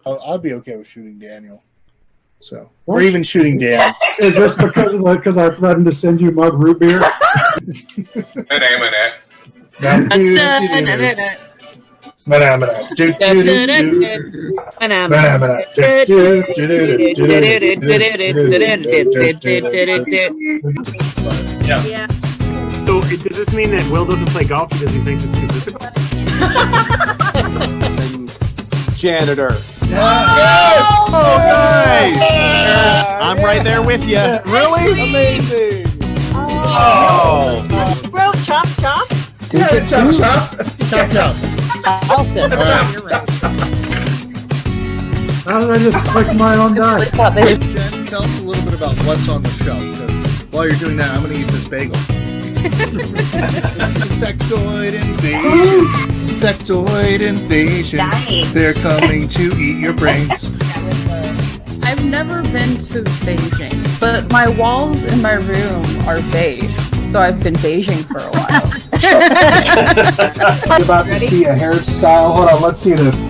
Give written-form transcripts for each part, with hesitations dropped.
I'll be okay with shooting Daniel. So, or even shooting Dan. Is this because I threatened to send you mug root beer? Yeah. So does this mean that Will doesn't play golf because he thinks it's too difficult? Janitor. Yes! Oh, nice! I'm right there with you. Really? Amazing! Oh! Bro, chop, chop. Yeah, chop, chop. Chop, chop. Awesome. How did I just click my own die? Jen, tell us a little bit about what's on the shelf. Because while you're doing that, I'm going to eat this bagel. Insectoid invasion. Insectoid invasion. Dying. They're coming to eat your brains. I've never been to Beijing, but my walls in my room are beige, so I've been beiging for a while. You're about to see a hairstyle. Hold on, let's see this.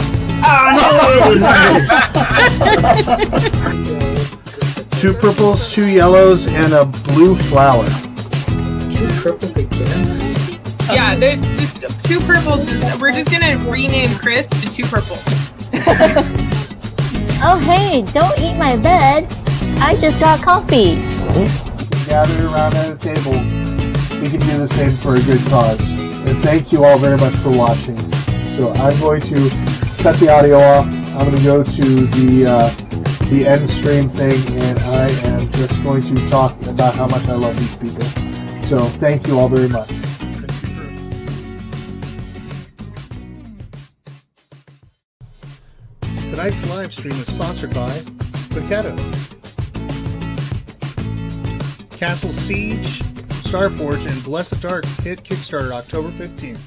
Two purples, two yellows, and a blue flower. Two purples again? Yeah, there's just two purples. We're just gonna rename Chris to two purples. Oh hey, don't eat my bed. I just got coffee. Gather around at a table. We can do the same for a good cause. And thank you all very much for watching. So I'm going to cut the audio off. I'm going to go to the end stream thing, and I am just going to talk about how much I love these people. So thank you all very much. Tonight's live stream is sponsored by Paquetto, Castle Siege, Starforge, and Blessed Dark hit Kickstarter October 15th.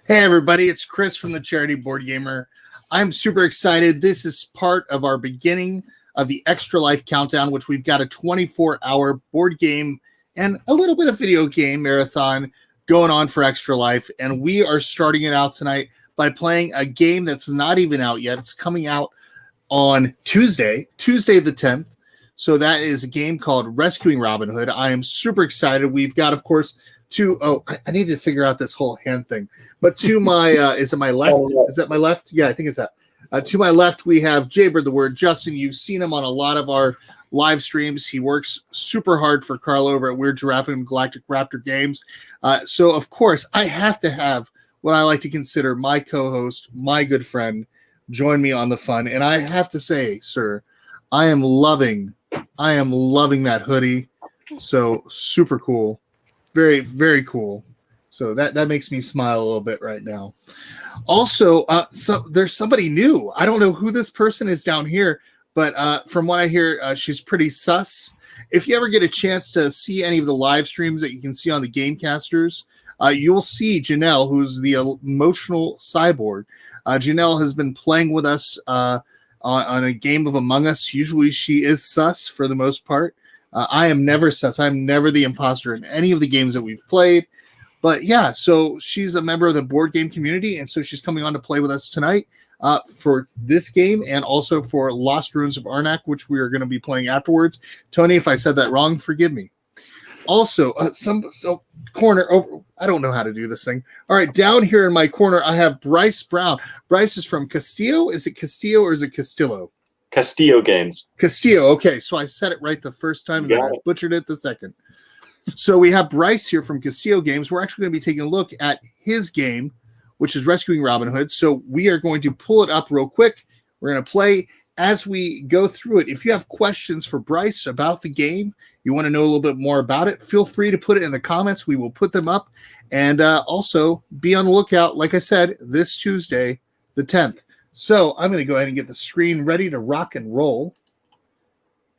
Hey everybody, it's Chris from the Charity Board Gamer. I'm super excited. This is part of our beginning of the Extra Life Countdown, which we've got a 24-hour board game and a little bit of video game marathon going on for Extra Life. And we are starting it out tonight by playing a game that's not even out yet. It's coming out on Tuesday the 10th. So that is a game called Rescuing Robin Hood. I am super excited. We've got, of course, I need to figure out this whole hand thing. But to my, is it my left? Is that my left? Yeah, I think it's that. To my left, we have Jaybird the Word. Justin, you've seen him on a lot of our live streams. He works super hard for Carl over at Weird Giraffe and Galactic Raptor Games. So, of course, I have to have what I like to consider my co-host, my good friend, join me on the fun. And I have to say, sir, I am loving that hoodie. So super cool. Very, very cool. So that makes me smile a little bit right now. Also, so there's somebody new. I don't know who this person is down here, but from what I hear, she's pretty sus. If you ever get a chance to see any of the live streams that you can see on the Gamecasters, you'll see Janelle, who's the emotional cyborg. Janelle has been playing with us on a game of Among Us. Usually she is sus for the most part. I am never sus. I'm never the imposter in any of the games that we've played. But yeah, so she's a member of the board game community, and so she's coming on to play with us tonight for this game and also for Lost Ruins of Arnak, which we are going to be playing afterwards. Tony, if I said that wrong, forgive me. Also, corner over. I don't know how to do this thing. All right, down here in my corner, I have Bryce Brown. Bryce is from Castillo. Is it Castillo or is it Castillo? Castillo Games. Castillo. Okay, so I said it right the first time, and then I butchered it the second. So we have Bryce here from Castillo Games. We're actually going to be taking a look at his game, which is Rescuing Robin Hood. So we are going to pull it up real quick. We're going to play as we go through it. If you have questions for Bryce about the game, you want to know a little bit more about it, feel free to put it in the comments. We will put them up. And also be on the lookout, like I said, this Tuesday, the 10th. So I'm going to go ahead and get the screen ready to rock and roll.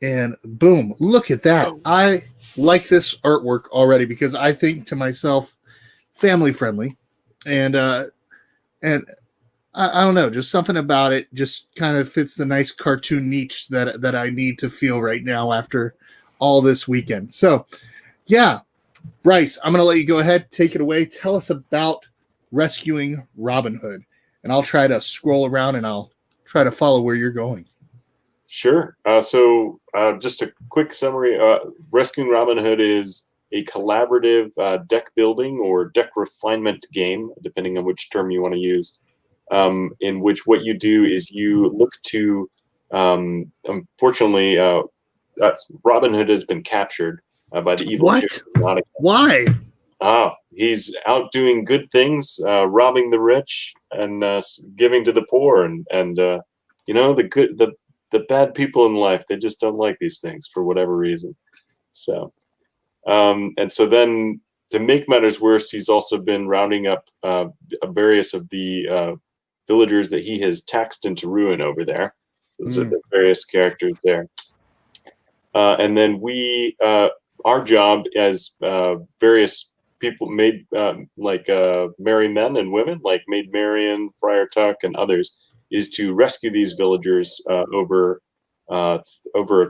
And boom, look at that. I like this artwork already because I think to myself, family friendly. And I don't know, just something about it just kind of fits the nice cartoon niche that I need to feel right now after all this weekend. So yeah, Bryce, I'm going to let you go ahead, take it away. Tell us about Rescuing Robin Hood. and I'll try to scroll around and I'll try to follow where you're going. Sure. Just a quick summary. Rescuing Robin Hood is a collaborative deck building or deck refinement game, depending on which term you want to use, in which what you do is you look to, unfortunately, Robin Hood has been captured by the evil. What? Why? He's out doing good things, robbing the rich and giving to the poor, and the bad people in life, they just don't like these things for whatever reason. So, and so then to make matters worse, he's also been rounding up various of the villagers that he has taxed into ruin over there. Those are the various characters there. And then our job as various people, made merry men and women, like Maid Marian, Friar Tuck, and others, is to rescue these villagers over a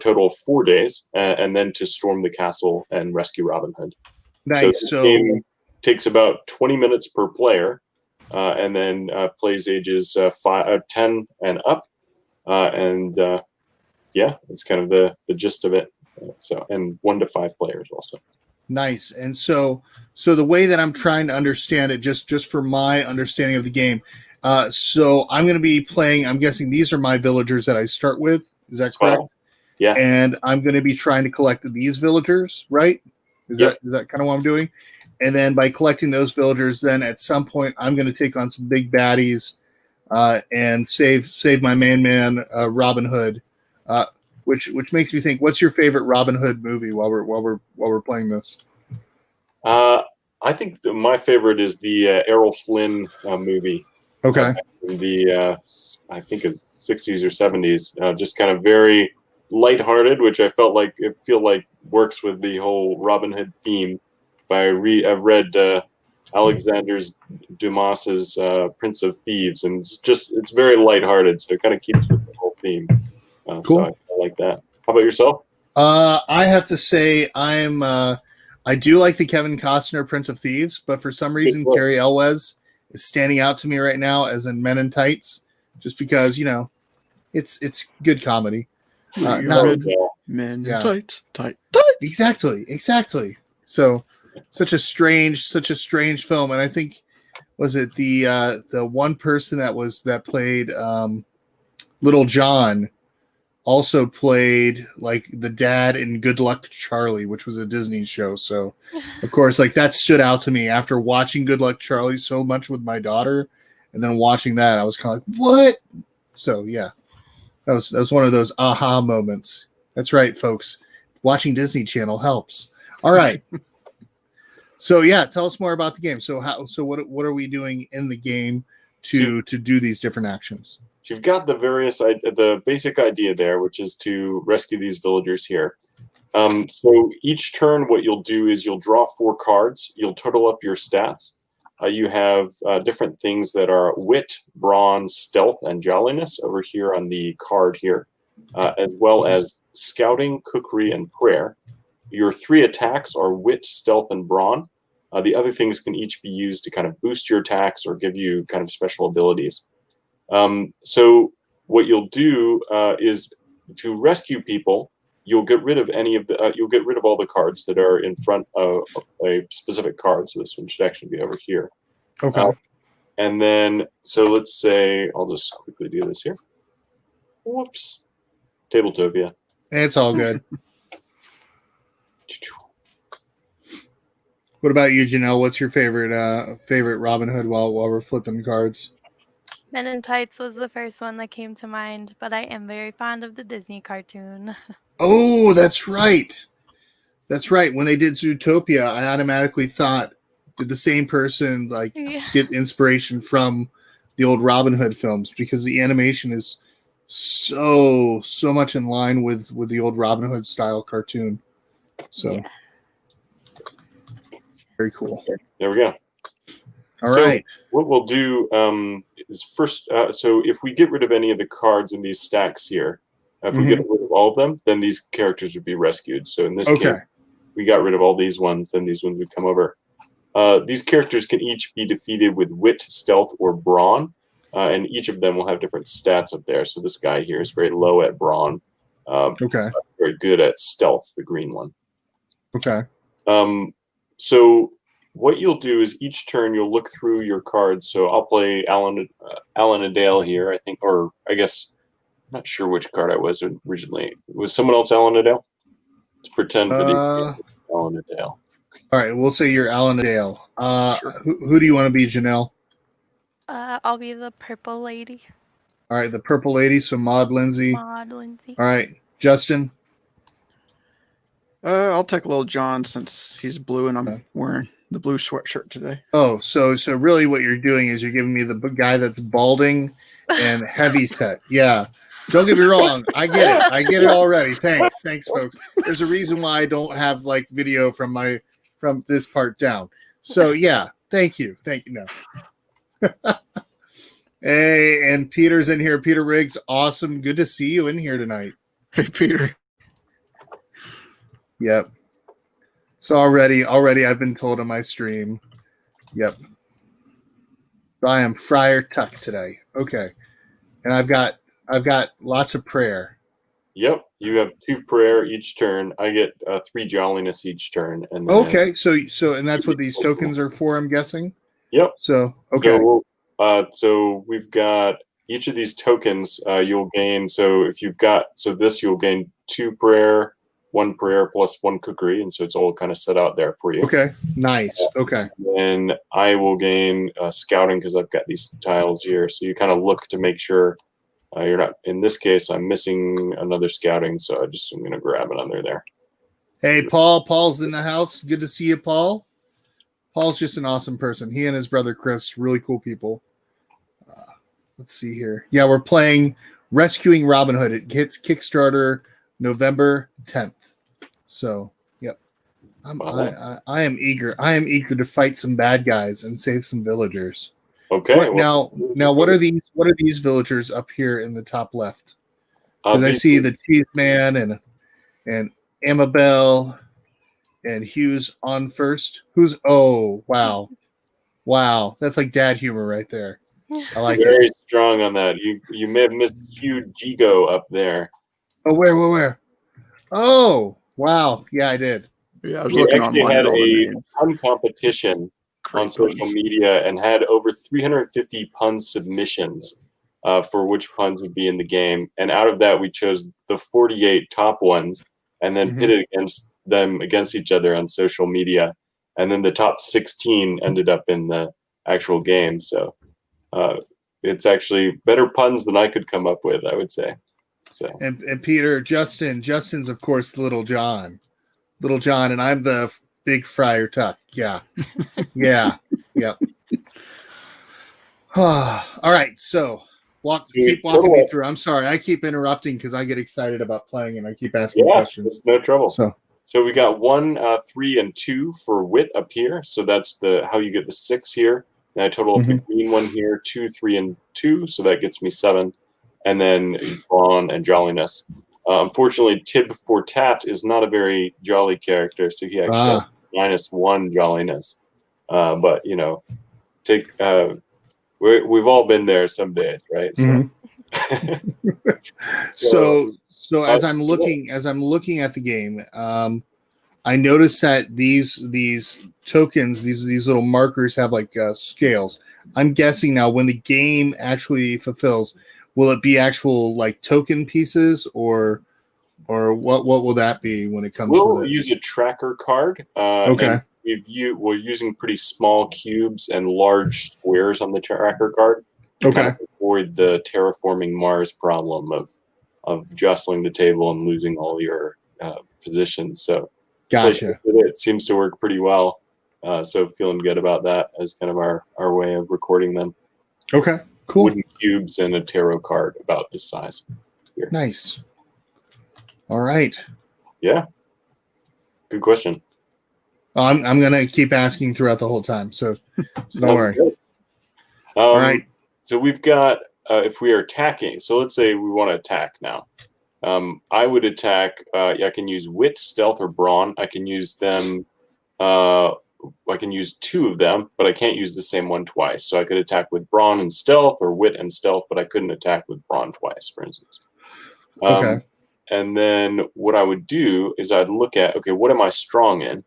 total of 4 days, and then to storm the castle and rescue Robin Hood. Nice. So the game takes about 20 minutes per player, and then plays ages 10 and up, it's kind of the gist of it. And 1 to 5 players also. Nice. And so the way that I'm trying to understand it, just for my understanding of the game. So I'm going to be playing, I'm guessing these are my villagers that I start with. Is that correct? Yeah. And I'm going to be trying to collect these villagers, right? Is that kind of what I'm doing? And then by collecting those villagers, then at some point I'm going to take on some big baddies and save my main man Robin Hood, which makes me think, what's your favorite Robin Hood movie while we're playing this? I think my favorite is the Errol Flynn movie. Okay. I think it's 60s or 70s, just kind of very lighthearted, which I feel like works with the whole Robin Hood theme. I've read Alexander Dumas's Prince of Thieves, and it's very lighthearted, so it kind of keeps with the whole theme. Cool. So I like that. How about yourself? I have to say I do like the Kevin Costner Prince of Thieves, but for some reason Cary Elwes is standing out to me right now as in Men in Tights, just because it's good comedy. Men in tights. Exactly. So such a strange film, and I think was it the one person that played Little John also played like the dad in Good Luck Charlie, which was a Disney show. So of course, like that stood out to me after watching Good Luck Charlie so much with my daughter, and then watching that, I was kind of like, what? So yeah, that was one of those aha moments. That's right, folks. Watching Disney Channel helps. All right. So yeah, tell us more about the game. So what are we doing in the game to do these different actions? So you've got the basic idea there, which is to rescue these villagers here. So each turn, what you'll do is you'll draw 4 cards. You'll total up your stats. You have different things that are wit, brawn, stealth, and jolliness over here on the card here, as well as scouting, cookery, and prayer. Your 3 attacks are wit, stealth, and brawn. The other things can each be used to kind of boost your attacks or give you kind of special abilities. So what you'll do is to rescue people. You'll get rid of all the cards that are in front of a specific card. So this one should actually be over here. Okay. And then, so let's say, I'll just quickly do this here. Whoops. Tabletopia. It's all good. What about you, Janelle? What's your favorite Robin Hood while we're flipping cards? Men in Tights was the first one that came to mind, but I am very fond of the Disney cartoon. Oh, that's right. That's right. When they did Zootopia, I automatically thought, did the same person get inspiration from the old Robin Hood films, because the animation is so much in line with the old Robin Hood style cartoon. So very cool. There we go. All right. What we'll do is first, so if we get rid of any of the cards in these stacks here, if we get rid of all of them, then these characters would be rescued. So in this case, we got rid of all these ones, then these ones would come over. These characters can each be defeated with wit, stealth, or brawn. and each of them will have different stats up there. So this guy here is very low at brawn. Okay. Very good at stealth, the green one. Okay. So what you'll do is each turn you'll look through your cards. So I'll play Alan Adale here, I think, or I guess I'm not sure which card I was originally. Was someone else Alan Adale? Let's pretend for the Alan Adale. All right, we'll say you're Alan Adale. Sure. Who do you want to be, Janelle? I'll be the purple lady. All right, the purple lady. So Maud Lindsay. Maud Lindsay. All right, Justin. I'll take little John since he's blue and I'm wearing the blue sweatshirt today. Oh, so really what you're doing is you're giving me the guy that's balding and heavy set. Yeah. Don't get me wrong. I get it. I get it already. Thanks, folks. There's a reason why I don't have like video from this part down. So yeah, thank you. No. Hey, and Peter's in here. Peter Riggs, awesome. Good to see you in here tonight. Hey, Peter. Yep. So already I've been told on my stream. Yep. I am Friar Tuck today. Okay. And I've got lots of prayer. Yep. You have 2 prayer each turn. I get 3 jolliness each turn. And okay. So and that's what these tokens are for, I'm guessing? Yep. So okay. So we've got each of these tokens you'll gain. So if you've got you'll gain 2 prayer, 1 prayer plus 1 cookery, and so it's all kind of set out there for you. Okay, nice. Okay. And I will gain scouting because I've got these tiles here. So you kind of look to make sure you're not. In this case, I'm missing another scouting, so I'm going to grab another there. Hey, Paul. Paul's in the house. Good to see you, Paul. Paul's just an awesome person. He and his brother Chris, really cool people. Let's see here. Yeah, we're playing Rescuing Robin Hood. It hits Kickstarter November 10th. So, yep. I am eager. I am eager to fight some bad guys and save some villagers. Okay. Now, what are these villagers up here in the top left? Because I see the Cheese Man and Amabel and Hughes on first. Wow. That's like dad humor right there. I like it. Very strong on that. You may have missed Hugh Gigo up there. Oh, where? Oh, wow. Yeah, I did. Yeah, I was we looking actually online had at all the a names. pun competition on social media and had over 350 pun submissions for which puns would be in the game. And out of that, we chose the 48 top ones and then pitted against each other on social media. And then the top 16 ended up in the actual game. So it's actually better puns than I could come up with, I would say. So and Peter, Justin's of course Little John, and I'm the big Friar Tuck. Yeah, yep. All right, so keep walking me through. I'm sorry, I keep interrupting because I get excited about playing and I keep asking questions. No trouble. So we got 1, 3, and 2 for wit up here. So that's how you get the 6 here. And I total up the green one here, 2, 3, and 2. So that gets me 7. And then brawn and jolliness. Unfortunately, Tib Fortat is not a very jolly character, so he actually has -1 jolliness. But we've all been there some days, right? So, so as I'm looking at the game, I noticed that these tokens, these little markers have like scales. I'm guessing now when the game actually fulfills, will it be actual like token pieces or what will that be when it comes to it? We'll use a tracker card. Okay. We're using pretty small cubes and large squares on the tracker card. Okay. Kind of avoid the terraforming Mars problem of jostling the table and losing all your positions. So gotcha. It seems to work pretty well. So feeling good about that as kind of our way of recording them. Okay. Cool. Wooden cubes and a tarot card about this size. Here. Nice. All right. Yeah. Good question. I'm gonna keep asking throughout the whole time, so don't worry. All right. So we've got if we are attacking. So let's say we want to attack now. I would attack. I can use wit, stealth, or brawn. I can use them use 2 of them, but I can't use the same one twice. So I could attack with brawn and stealth, or wit and stealth, but I couldn't attack with brawn twice, for instance. Okay. And then what I would do is I'd look at, okay, what am I strong in?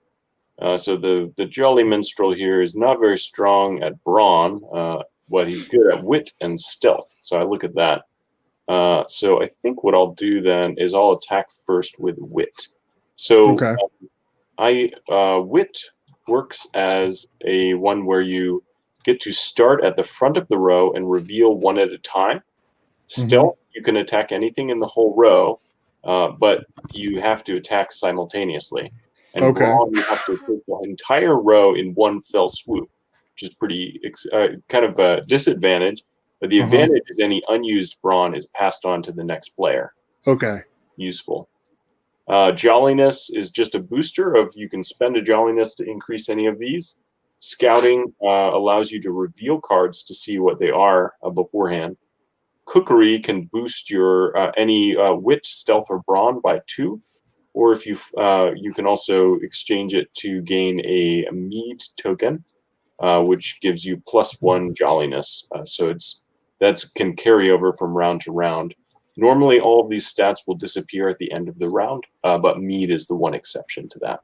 So the Jolly Minstrel here is not very strong at brawn, but he's good at wit and stealth. So I look at that. So I think what I'll do then is I'll attack first with wit. So wit works as a one where you get to start at the front of the row and reveal one at a time. Stealth, you can attack anything in the whole row, but you have to attack simultaneously. And brawn, you have to take the entire row in one fell swoop, which is pretty kind of a disadvantage. But the advantage is any unused brawn is passed on to the next player. Okay. Useful. Jolliness is just a booster of you can spend a jolliness to increase any of these. Scouting allows you to reveal cards to see what they are beforehand. Cookery can boost your any wit, stealth, or brawn by 2. Or if you you can also exchange it to gain a mead token, which gives you +1 jolliness. So that can carry over from round to round. Normally, all of these stats will disappear at the end of the round, but mead is the one exception to that.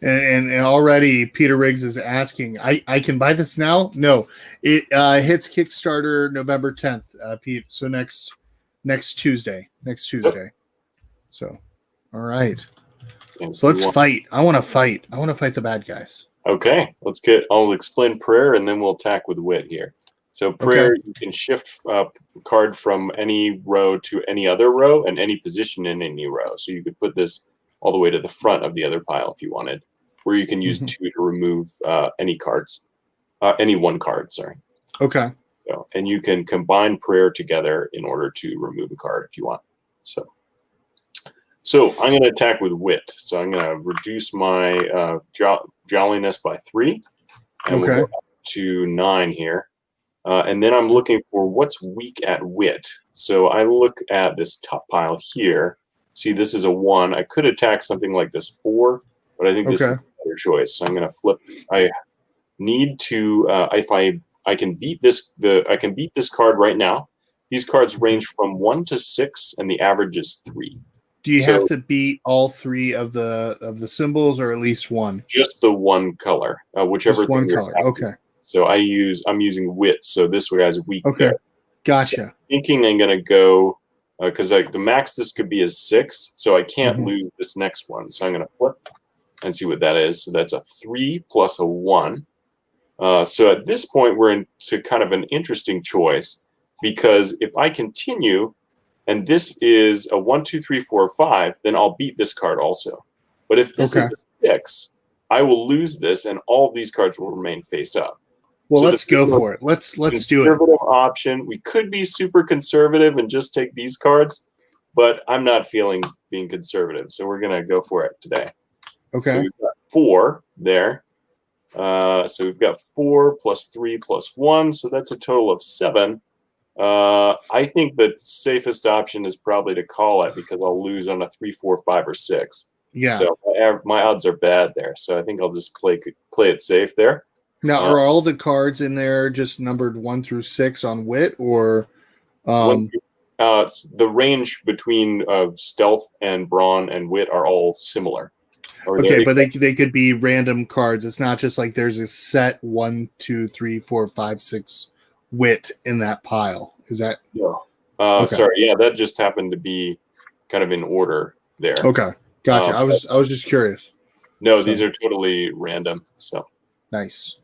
And already Peter Riggs is asking, I can buy this now? No, it hits Kickstarter November 10th, Pete. So next Tuesday. Yep. So, all right. And So let's fight. I want to fight. I want to fight the bad guys. Okay, I'll explain prayer, and then we'll attack with wit here. So prayer, you can shift a card from any row to any other row and any position in any row. So you could put this all the way to the front of the other pile if you wanted, where you can use 2 to remove any cards, any one card, sorry. Okay. So, and you can combine prayer together in order to remove a card if you want. So I'm going to attack with wit. So I'm going to reduce my jolliness by 3. And we'll go up to 9 here. And then I'm looking for what's weak at wit. So I look at this top pile here. See, this is a 1. I could attack something like this 4, but I think this is a better choice. So I'm going to flip. I need to, if I can beat this, I can beat this card right now. These cards range from 1 to 6, and the average is 3. Do you have to beat all 3 of the symbols, or at least 1? Just the 1 color, whichever. Just 1 color. Okay. So I'm using wit. So this guy's weak. Okay. There. Gotcha. So I'm thinking I'm gonna go because the max this could be is 6, so I can't lose this next one. So I'm gonna flip and see what that is. So that's a 3 plus a 1. So at this point we're into kind of an interesting choice, because if I continue and this is a 1, 2, 3, 4, 5, then I'll beat this card also. But if this is a 6, I will lose this, and all of these cards will remain face up. Well, so let's go for it. Let's do it. Conservative option. We could be super conservative and just take these cards, but I'm not feeling being conservative, so we're gonna go for it today. Okay. So we've got 4 there. So we've got 4 plus 3 plus 1, so that's a total of 7. I think the safest option is probably to call it, because I'll lose on a 3, 4, 5, or 6. Yeah. So my odds are bad there. So I think I'll just play it safe there. Now, are all the cards in there just numbered 1 through 6 on wit, or the range between stealth and brawn and wit are all similar. Okay, but they could be random cards. It's not just like there's a set 1, 2, 3, 4, 5, 6 wit in that pile. Is that? No. Sorry. Yeah, that just happened to be kind of in order there. Okay, gotcha. I was just curious. No, these are totally random. So nice.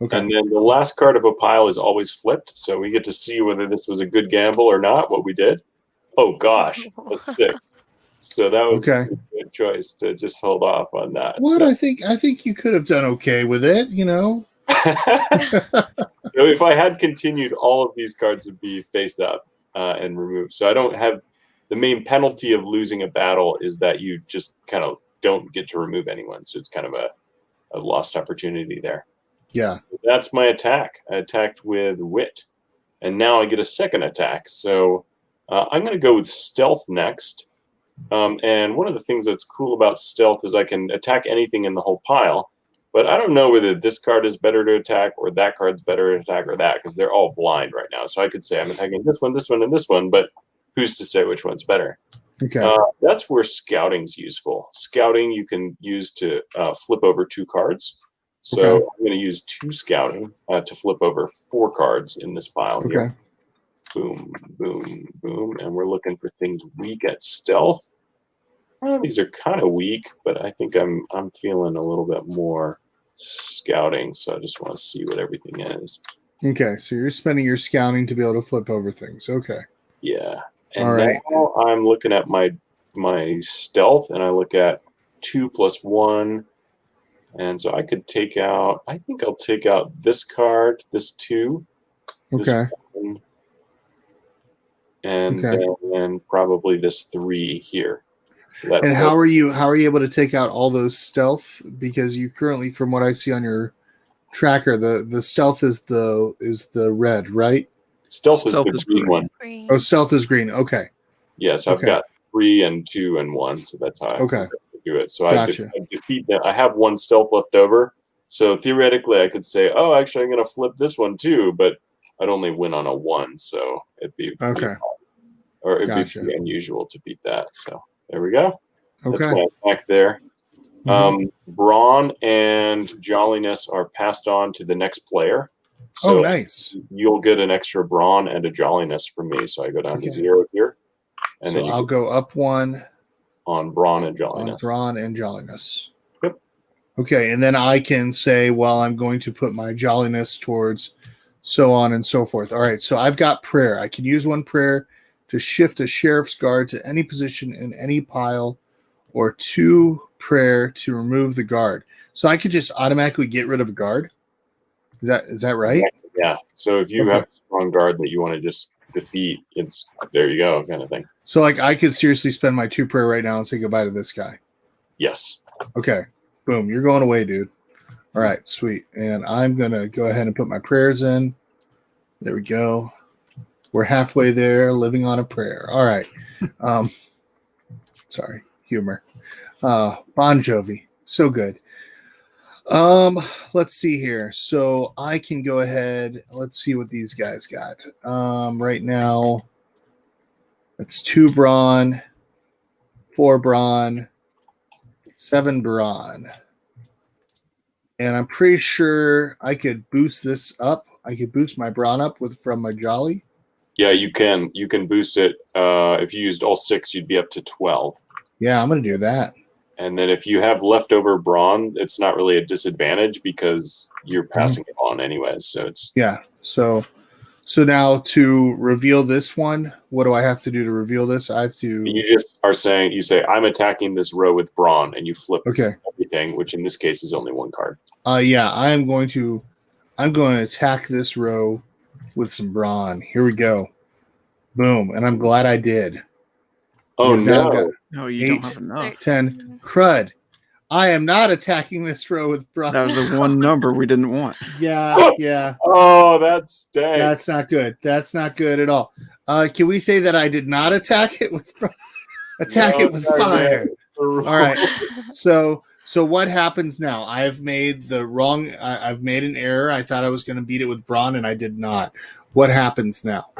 Okay. And then the last card of a pile is always flipped, so we get to see whether this was a good gamble or not. What we did. Oh gosh, a 6. So that was a good choice to just hold off on that. What? So. I think you could have done okay with it. You know. So if I had continued, all of these cards would be face up and removed. So I don't have the main penalty of losing a battle is that you just kind of don't get to remove anyone. So it's kind of a lost opportunity there. Yeah. That's my attack. I attacked with wit, and now I get a second attack. So I'm going to go with stealth next. And one of the things that's cool about stealth is I can attack anything in the whole pile. But I don't know whether this card is better to attack or that card's better to attack or that, because they're all blind right now. So I could say I'm attacking this one, and this one, but who's to say which one's better? Okay. That's where scouting's useful. Scouting you can use to flip over 2 cards. So Okay. I'm going to use 2 scouting to flip over 4 cards in this pile here. Boom, boom, boom. And we're looking for things weak at stealth. These are kind of weak, but I think I'm feeling a little bit more scouting. So I just want to see what everything is. Okay, so you're spending your scouting to be able to flip over things. Okay. Yeah. And All right. now I'm looking at my stealth, and I look at 2 + 1. And so I could take out, I think I'll take out this card, this 2. This Okay. 1, and Okay. then probably this 3 here. And how are you able to take out all those stealth? Because you currently, from what I see on your tracker, the stealth is the red, right? Stealth is the green one. Green. Oh, stealth is green. Okay. Yes, I've Okay. got 3 and 2 and 1, so that's how I Okay. do it. So Gotcha. I defeat them. I have 1 stealth left over, so theoretically I could say, oh, actually I'm going to flip this one too, but I'd only win on a 1, so it'd be Okay. or it'd Gotcha. be pretty unusual to beat that. So there we go. That's Okay. my attack there. Brawn and jolliness are passed on to the next player. So Oh, nice. you'll get an extra brawn and a jolliness from me. So I go down to 0 here. And So then I'll go up 1 on brawn and on jolliness. brawn and jolliness. Yep. Okay, and then I can say, well, I'm going to put my jolliness towards so on and so forth. All right, so I've got prayer. I can use 1 prayer to shift a sheriff's guard to any position in any pile, or 2 prayer to remove the guard. So I could just automatically get rid of a guard. Is that right? Yeah. So if you have a strong guard that you want to just defeat, it's there you go, kind of thing. So like I could seriously spend my 2 prayer right now and say goodbye to this guy. Yes. Okay. Boom. You're going away, dude. All right. Sweet. And I'm going to go ahead and put my prayers in. There we go. We're halfway there, living on a prayer. All right. Sorry. Humor. Bon Jovi. So good. Let's see here. So I can go ahead. Let's see what these guys got. Right now, it's 2 brawn, 4 brawn, 7 brawn. And I'm pretty sure I could boost this up. I could boost my brawn up from my jolly. Yeah, you can. You can boost it. If you used all 6, you'd be up to 12. Yeah, I'm going to do that. And then if you have leftover brawn, it's not really a disadvantage because you're passing it on anyways. So it's So now to reveal this one, what do I have to do to reveal this? I have to. You just are saying, you say, I'm attacking this row with brawn, and you flip everything, which in this case is only 1 card. Yeah, I'm going to attack this row with some brawn. Here we go. Boom. And I'm glad I did. Oh, Because now I've no. got No, you 8, don't have enough. 10. Crud. I am not attacking this row with brawn. That was the one number we didn't want. Yeah. Oh, that's dang. That's not good. That's not good at all. Can we say that I did not attack it with it with fire? All right. So what happens now? I've made I've made an error. I thought I was going to beat it with brawn, and I did not. What happens now?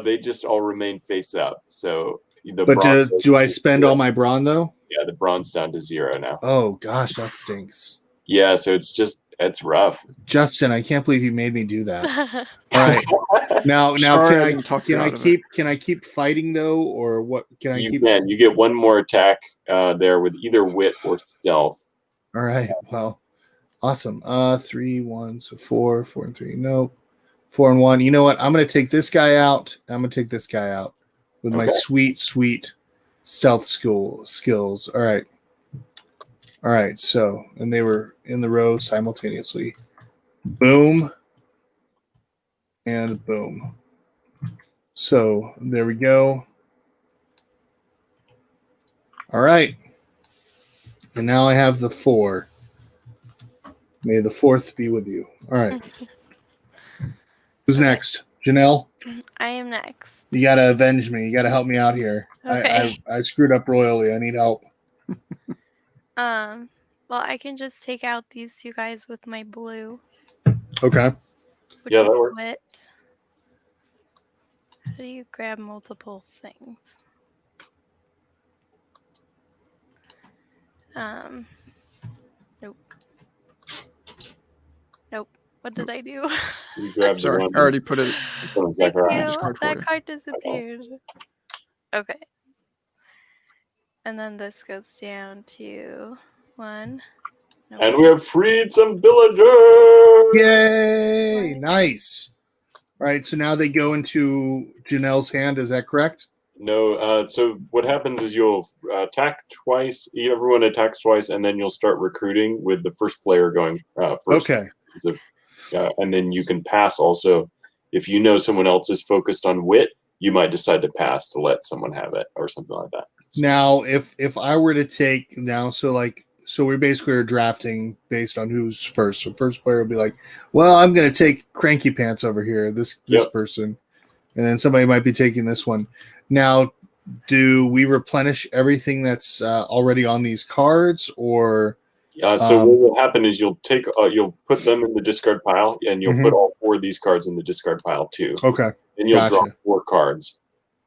They just all remain face up. So do I spend all my brawn though? Yeah, the brawn's down to 0 now. Oh gosh, that stinks. Yeah, so it's rough. Justin, I can't believe you made me do that. All right. Now Sorry, can I keep fighting though, or what can I You keep? can. You get 1 more attack there with either wit or stealth. All right. Well, awesome. 3, 1, so 4, 4 and 3. Nope. 4 and 1. You know what? I'm gonna take this guy out. I'm gonna take this guy out with my sweet stealth skills. All right. So, and they were in the row simultaneously. Boom. And boom. So there we go. All right. And now I have the 4. May the 4th be with you. All right. Who's next? Janelle? I am next. You got to avenge me. You got to help me out here. Okay. I screwed up royally. I need help. Well, I can just take out these two guys with my blue. Okay. Which Yeah, is that works. Wit. How do you grab multiple things? Nope. Nope. What did I do? You grab the Sorry, one. I already put it. Thank Thank you. you. Discord for That you. card disappeared. Okay. And then this goes down to 1. Nope. And we have freed some villagers. Yay! Nice. All right, so now they go into Janelle's hand. Is that correct? No, so what happens is you'll attack twice. Everyone attacks twice, and then you'll start recruiting with the first player going first. Okay. And then you can pass also. If you know someone else is focused on wit, you might decide to pass to let someone have it or something like that. So, Now, if I were to take now, so we basically are drafting based on who's first. So first player will be like, well, I'm going to take Cranky Pants over here, this Yep. person, and then somebody might be taking this one. Now, do we replenish everything that's already on these cards, or so what will happen is you'll take you'll put them in the discard pile, and you'll put all 4 of these cards in the discard pile too. Okay, and you'll gotcha. draw 4 cards.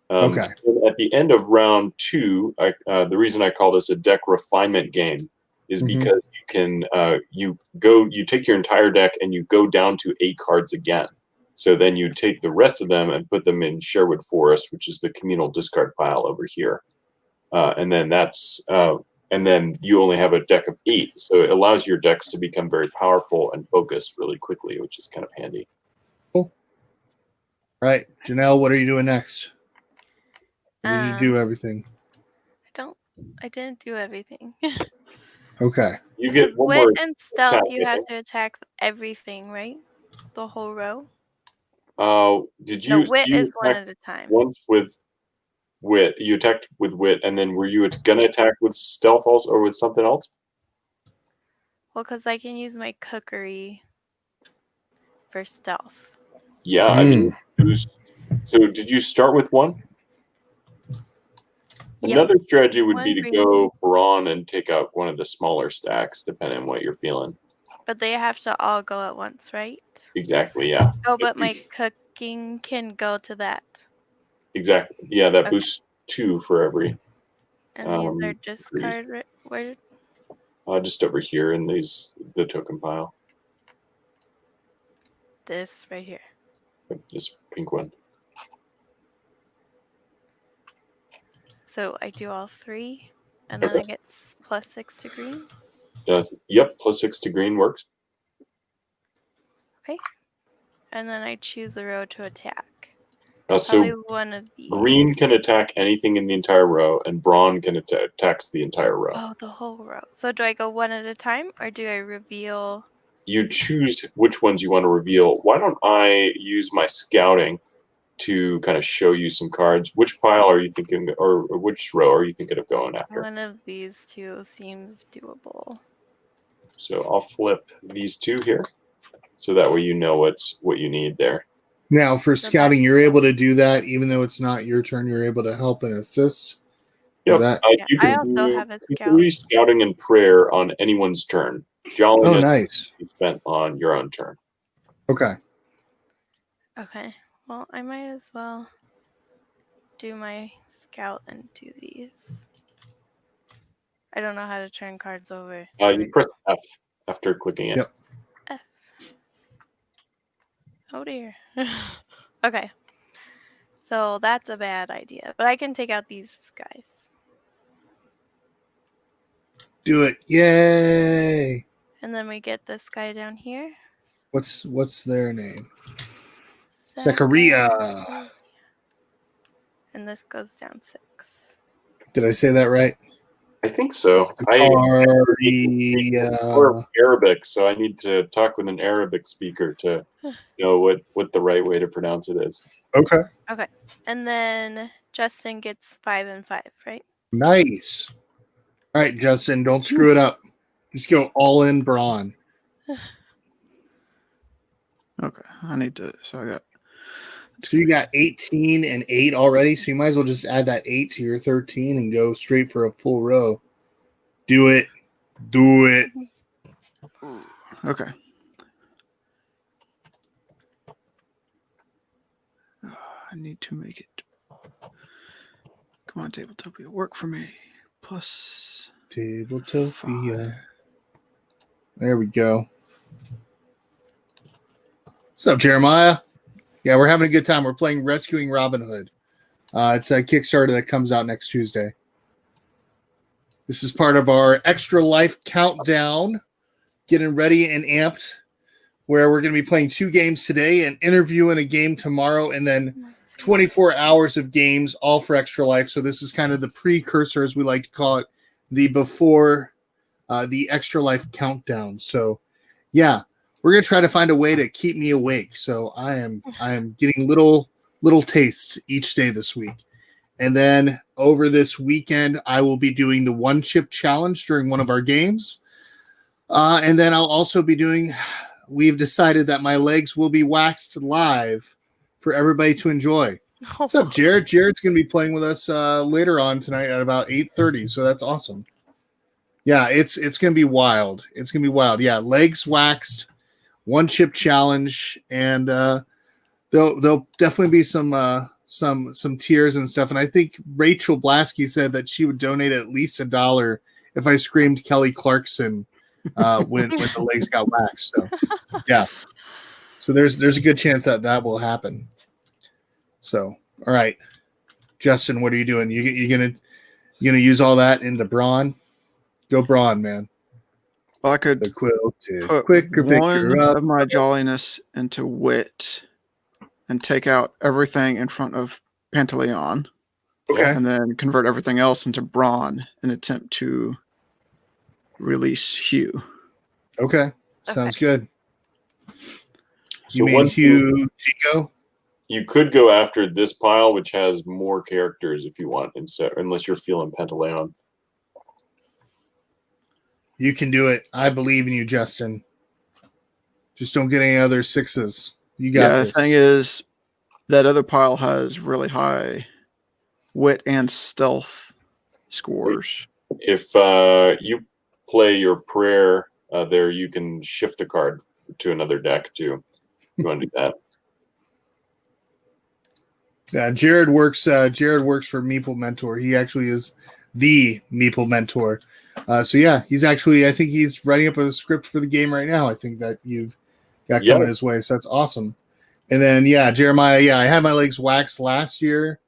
Okay. And at the end of round 2, the reason I call this a deck refinement game is because you can you take your entire deck and you go down to 8 cards again. So then you take the rest of them and put them in Sherwood Forest, which is the communal discard pile over here, and then and then you only have a deck of 8, so it allows your decks to become very powerful and focused really quickly, which is kind of handy. Cool. All right, Janelle, what are you doing next? Or did you do everything? I didn't do everything. Okay. You get one Wit more and stealth, attack, you I have think. to attack everything, right? The whole row? Did No, you? wit you is one attacked at a time. once with wit. You attacked with wit, and then were you gonna attack with stealth also, or with something else? Well, because I can use my cookery for stealth. Yeah, I mean, so did you start with 1? Yep. Another strategy would be One to green. go brawn and take out one of the smaller stacks, depending on what you're feeling. But they have to all go at once, right? Exactly. Yeah. Oh, but my cooking can go to that. Exactly. Yeah, that Okay. boosts 2 for every. And these are discard. Where? Just over here in the token pile. This right here. This pink one. So I do all 3, and then I get +6 to green. Yep, +6 to green works. Okay. And then I choose the row to attack. So Probably one of these. green can attack anything in the entire row, and brawn can attacks the entire row. Oh, the whole row. So do I go one at a time, or do I reveal? You choose which ones you want to reveal. Why don't I use my scouting to kind of show you some cards? Which pile are you thinking, or which row are you thinking of going after? One of these 2 seems doable. So I'll flip these 2 here, so that way you know what you need there. Now, for scouting, you're able to do that even though it's not your turn. You're able to help and assist. Yep. You I can also do have a cookery, scouting, and prayer on anyone's turn. Jolliness nice. is spent on your own turn. Okay. Okay. Well, I might as well do my scout and do these. I don't know how to turn cards over. You press F after clicking it. Yep. F. Oh dear. Okay. So that's a bad idea, but I can take out these guys. Do it. Yay. And then we get this guy down here. What's their name? Zachariah. And this goes down 6. Did I say that right? I think so. I'm Arabic, so I need to talk with an Arabic speaker to know what the right way to pronounce it is. Okay. Okay. And then Justin gets 5 and 5, right? Nice. All right, Justin, don't screw it up. Just go all in brawn. Okay, I need to. So I got. So you got 18 and 8 already, so you might as well just add that 8 to your 13 and go straight for a full row. Do it. Do it. Okay. I need to make it. Come on, Tabletopia, work for me. Plus Tabletopia. There we go. What's up, Jeremiah? Yeah, we're having a good time. We're playing Rescuing Robin Hood. It's a Kickstarter that comes out next Tuesday. This is part of our Extra Life Countdown, getting ready and amped, where we're going to be playing 2 games today, an interview and a game tomorrow, and then 24 hours of games, all for Extra Life. So this is kind of the precursor, as we like to call it, the before the Extra Life Countdown. So, yeah, we're going to try to find a way to keep me awake. So I am getting little tastes each day this week. And then over this weekend, I will be doing the 1 chip challenge during one of our games. And then I'll also be doing, we've decided that my legs will be waxed live for everybody to enjoy. What's up, Jared? Jared's going to be playing with us later on tonight at about 8:30. So that's awesome. Yeah, it's going to be wild. It's going to be wild. Yeah, legs waxed, 1 chip challenge. And there'll definitely be some tears and stuff. And I think Rachel Blasky said that she would donate at least $1 if I screamed Kelly Clarkson when the legs got waxed. So yeah. So there's a good chance that will happen. So all right. Justin, what are you doing? You gonna use all that into brawn? Go brawn, man. Well, I could put one of my jolliness into wit and take out everything in front of Pantaleon. Okay. And then convert everything else into brawn and attempt to release Hugh. Okay. Sounds good. So you mean Hugh Chico? You could go after this pile, which has more characters if you want, unless you're feeling Pantaleon. You can do it. I believe in you, Justin. Just don't get any other 6s. You got this. The thing is, that other pile has really high wit and stealth scores. If you play your prayer there, you can shift a card to another deck too. You want to do that? Yeah, Jared works for Meeple Mentor. He actually is the Meeple Mentor. So yeah, I think he's writing up a script for the game right now. I think that you've got coming his way. So that's awesome. And then Jeremiah, I had my legs waxed last year.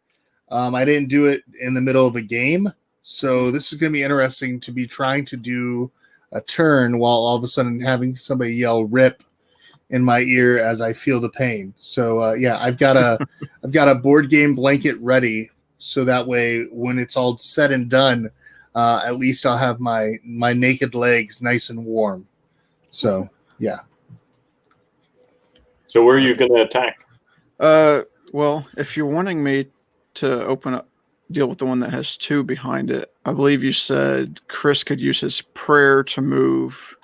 I didn't do it in the middle of a game. So this is going to be interesting to be trying to do a turn while all of a sudden having somebody yell "rip" in my ear as I feel the pain. So I've got a board game blanket ready, so that way when it's all said and done, at least I'll have my naked legs nice and warm. So yeah. So where are you going to attack? Well, if you're wanting me to deal with the one that has 2 behind it, I believe you said Chris could use his prayer to move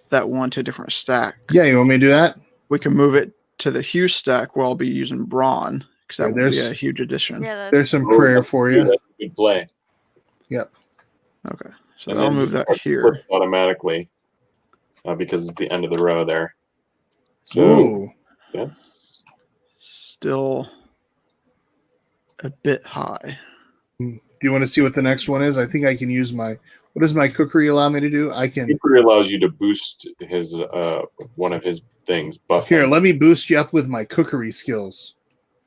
that one to a different stack. Yeah, you want me to do that? We can move it to the Hugh stack where I'll be using brawn, because that would be a huge addition. Yeah, there's some prayer for you. That's a good play. Yep. Okay, so I'll move that here automatically because it's the end of the row there. So Ooh. That's still a bit high. Do you want to see what the next one is? I think I can use what does my cookery allow me to do? Cookery allows you to boost his one of his things. Buff. Here, let me boost you up with my cookery skills.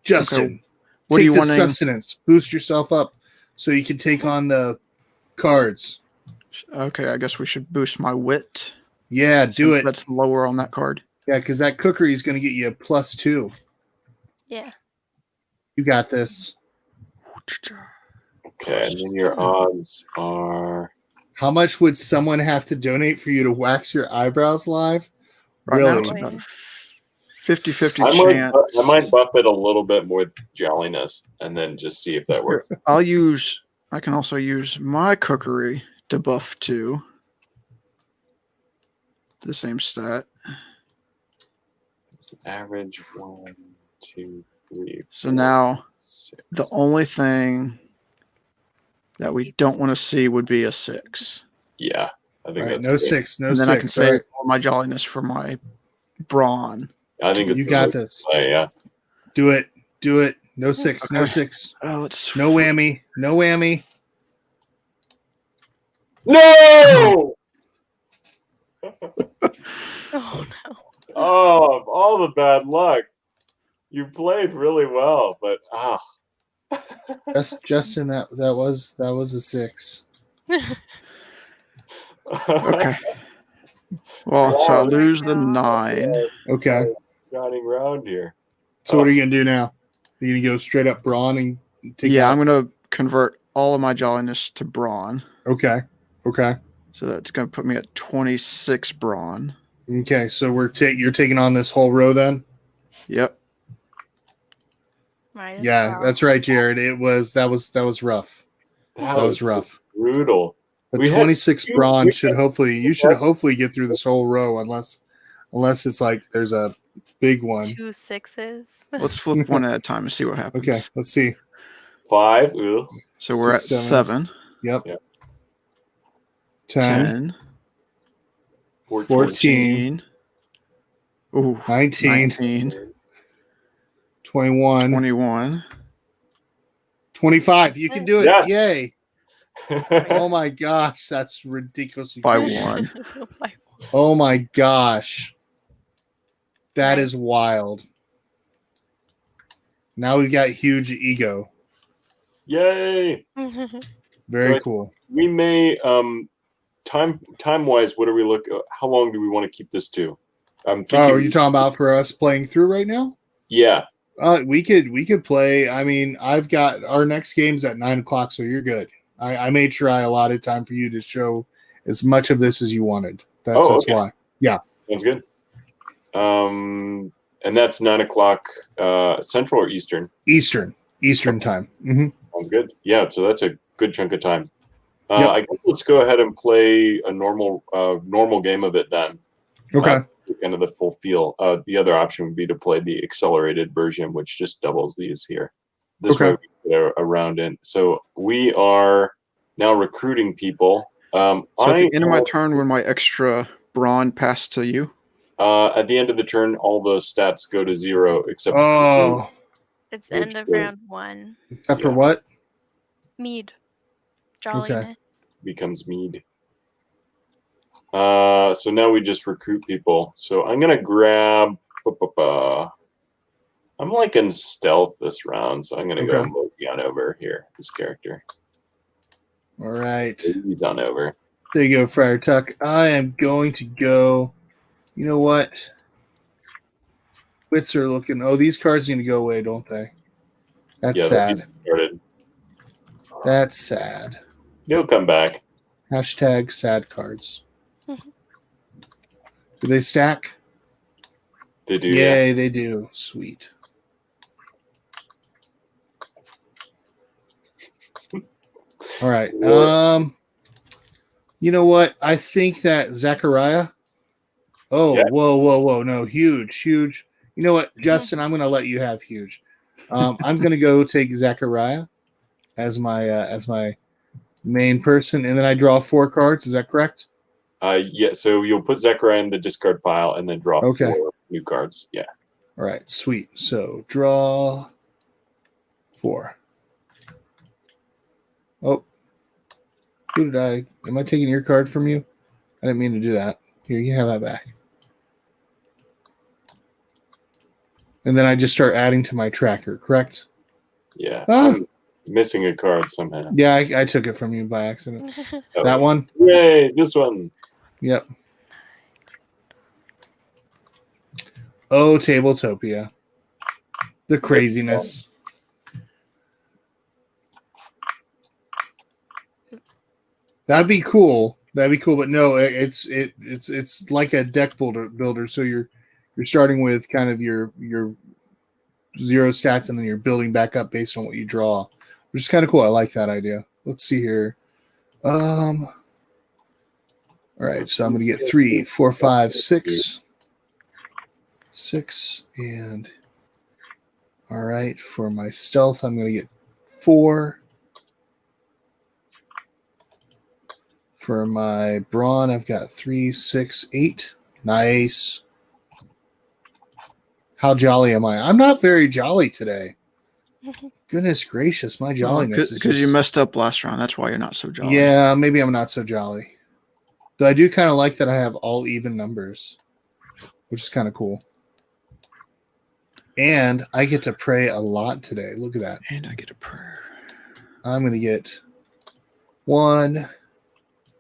Justin, okay. What take are you the wanting? sustenance. Boost yourself up so you can take on the cards. Okay, I guess we should boost my wit. Yeah, do it. That's lower on that card. Yeah, because that cookery is going to get you a +2. Yeah. You got this. Okay, and then your odds are... How much would someone have to donate for you to wax your eyebrows live? Right really? Now it's about 50-50 chance. I might buff it a little bit more with jolliness and then just see if that works. I can also use my cookery to buff 2. The same stat. It's average 1, 2, 3. So 4, now 6. the only thing that we don't want to see would be a 6. Yeah. I think All right, that's no great. 6, no and then 6. I can All save right. all my jolliness for my brawn. I think it's You got this. Yeah. Do it. Do it. No 6, no Okay. 6. Let's No whammy. No whammy. No! Oh no. Oh, of all the bad luck. You played really well, but Justin, that was a 6. Okay. Well, so I Wow, lose the 9. Okay. Shining round here. So what are you gonna do now? Are you gonna go straight up brawn and take Yeah, out? I'm gonna convert all of my jolliness to brawn. Okay. Okay. So that's gonna put me at 26 brawn. Okay. So you're taking on this whole row then? Yep. Might as Yeah, well. that's right, Jared. That was rough. That was rough. Brutal. But We had 26 two- brawn we should had- hopefully get through this whole row unless it's like there's a big one. 2 6s. Let's flip one at a time and see what happens. Okay, let's see. 5. Ugh. So we're at 6, 7. Yep. Yep. 10, 14. 14. Ooh, 19, 21, 21. 25. You can do it. Yes. Yay. Oh my gosh, that's ridiculously By crazy. 1. Oh my gosh. That is wild. Now we've got huge ego. Yay! Very So cool. We may time wise. What do we look? How long do we want to keep this to? I'm thinking. Oh, are you talking about for us playing through right now? Yeah. We could play. I mean, I've got our next game's at 9:00, so you're good. I made sure I allotted time for you to show as much of this as you wanted. That's okay. why. Yeah. Sounds good. And that's 9:00 Central or Eastern? Eastern time. Mm-hmm. Sounds good. Yeah, so that's a good chunk of time. Yep. I guess let's go ahead and play a normal game of it then. Okay. Kind of the full feel. The other option would be to play the accelerated version, which just doubles these here. This way we get around in. So we are now recruiting people. So at the end of my turn, when my extra brawn passed to you? At the end of the turn, all those stats go to 0 except It's end of round 1. Except for what? Mead. Jolliness. Okay. Becomes mead. So now we just recruit people. So I'm gonna grab. I'm like in stealth this round, so I'm gonna go Mogi on over here. This character. All right. He's on over. There you go, Friar Tuck. I am going to go. You know what? Wits are looking. Oh, these cards are going to go away, don't they? That's sad. That's sad. They'll come back. Hashtag sad cards. Do they stack? They do. Yay, Yeah. they do. Sweet. All right. You know what? I think that Zachariah. Oh, yeah. Whoa. No, huge. You know what, Justin? I'm going to let you have huge. I'm going to go take Zachariah as my main person, and then I draw 4 cards. Is that correct? Yeah. So you'll put Zachariah in the discard pile and then draw 4 new cards. Yeah. All right. Sweet. So draw 4. Oh, who did I? Am I taking your card from you? I didn't mean to do that. Here, you have that back. And then I just start adding to my tracker, correct? Yeah. I'm missing a card somehow. Yeah, I took it from you by accident. That one? Yay, this one. Yep. Oh, Tabletopia. The craziness. That'd be cool. But no, it's like a deck builder. So you're starting with kind of your 0 stats, and then you're building back up based on what you draw, which is kind of cool. I like that idea. Let's see here. All right, so I'm going to get 3, 4, 5, 6, and all right, for my stealth, I'm going to get 4, For my brawn, I've got 3, 6, 8. Nice. How jolly am I? I'm not very jolly today. Goodness gracious, my jolliness is because you just... messed up last round. That's why you're not so jolly. Yeah, maybe I'm not so jolly. Though I do kind of like that I have all even numbers, which is kind of cool. And I get to pray a lot today. Look at that. And I get a prayer. I'm going to get 1,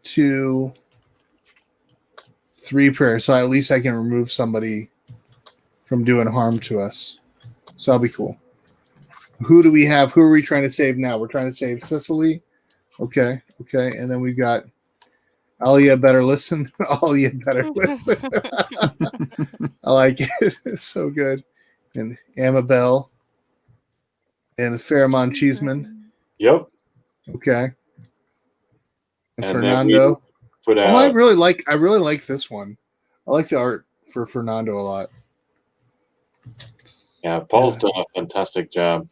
2, 3 prayers. So at least I can remove somebody from doing harm to us. So that'll be cool. Who do we have? Who are we trying to save now? We're trying to save Cicely. Okay. And then we've got Alia better listen. Alia better listen. I like it. It's so good. And Amabel. And Fairmont Cheeseman. Yep. Okay. And And Fernando. Put out. Oh, I really like this one. I like the art for Fernando a lot. Yeah, Paul's done a fantastic job.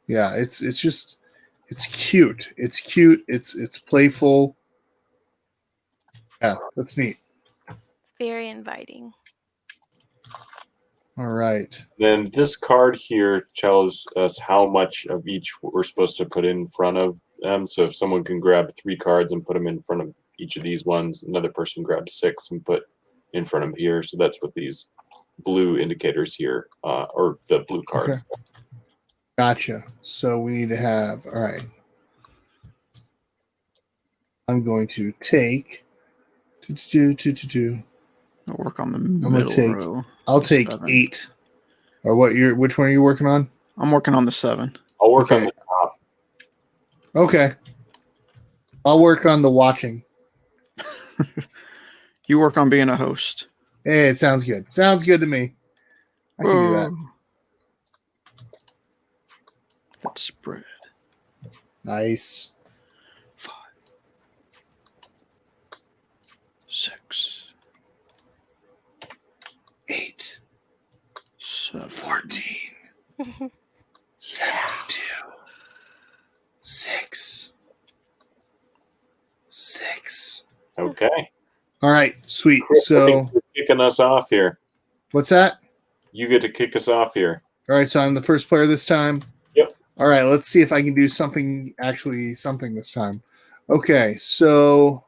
Yeah, it's cute. It's cute. It's playful. Yeah, that's neat. It's very inviting. All right. Then this card here tells us how much of each we're supposed to put in front of them. So if someone can grab 3 cards and put them in front of each of these ones, another person grabs 6 and put in front of here. So that's what these blue indicators here, or the blue cards. Okay. Gotcha. So we need to have, all right. I'm going to take I'll work on the middle row. I'll take 7. 8. Or which one are you working on? I'm working on the 7. I'll work on the top. Okay. I'll work on the watching. You work on being a host. Hey, it sounds good. Sounds good to me. I can do that. Let's spread. Nice. 5, 6, 8, 7, 14, 72, 6. Okay. All right, sweet. Chris, I So, think you're kicking us off here. what's that? You get to kick us off here. All right, so I'm the first player this time. Yep. All right, let's see if I can do something this time. Okay, so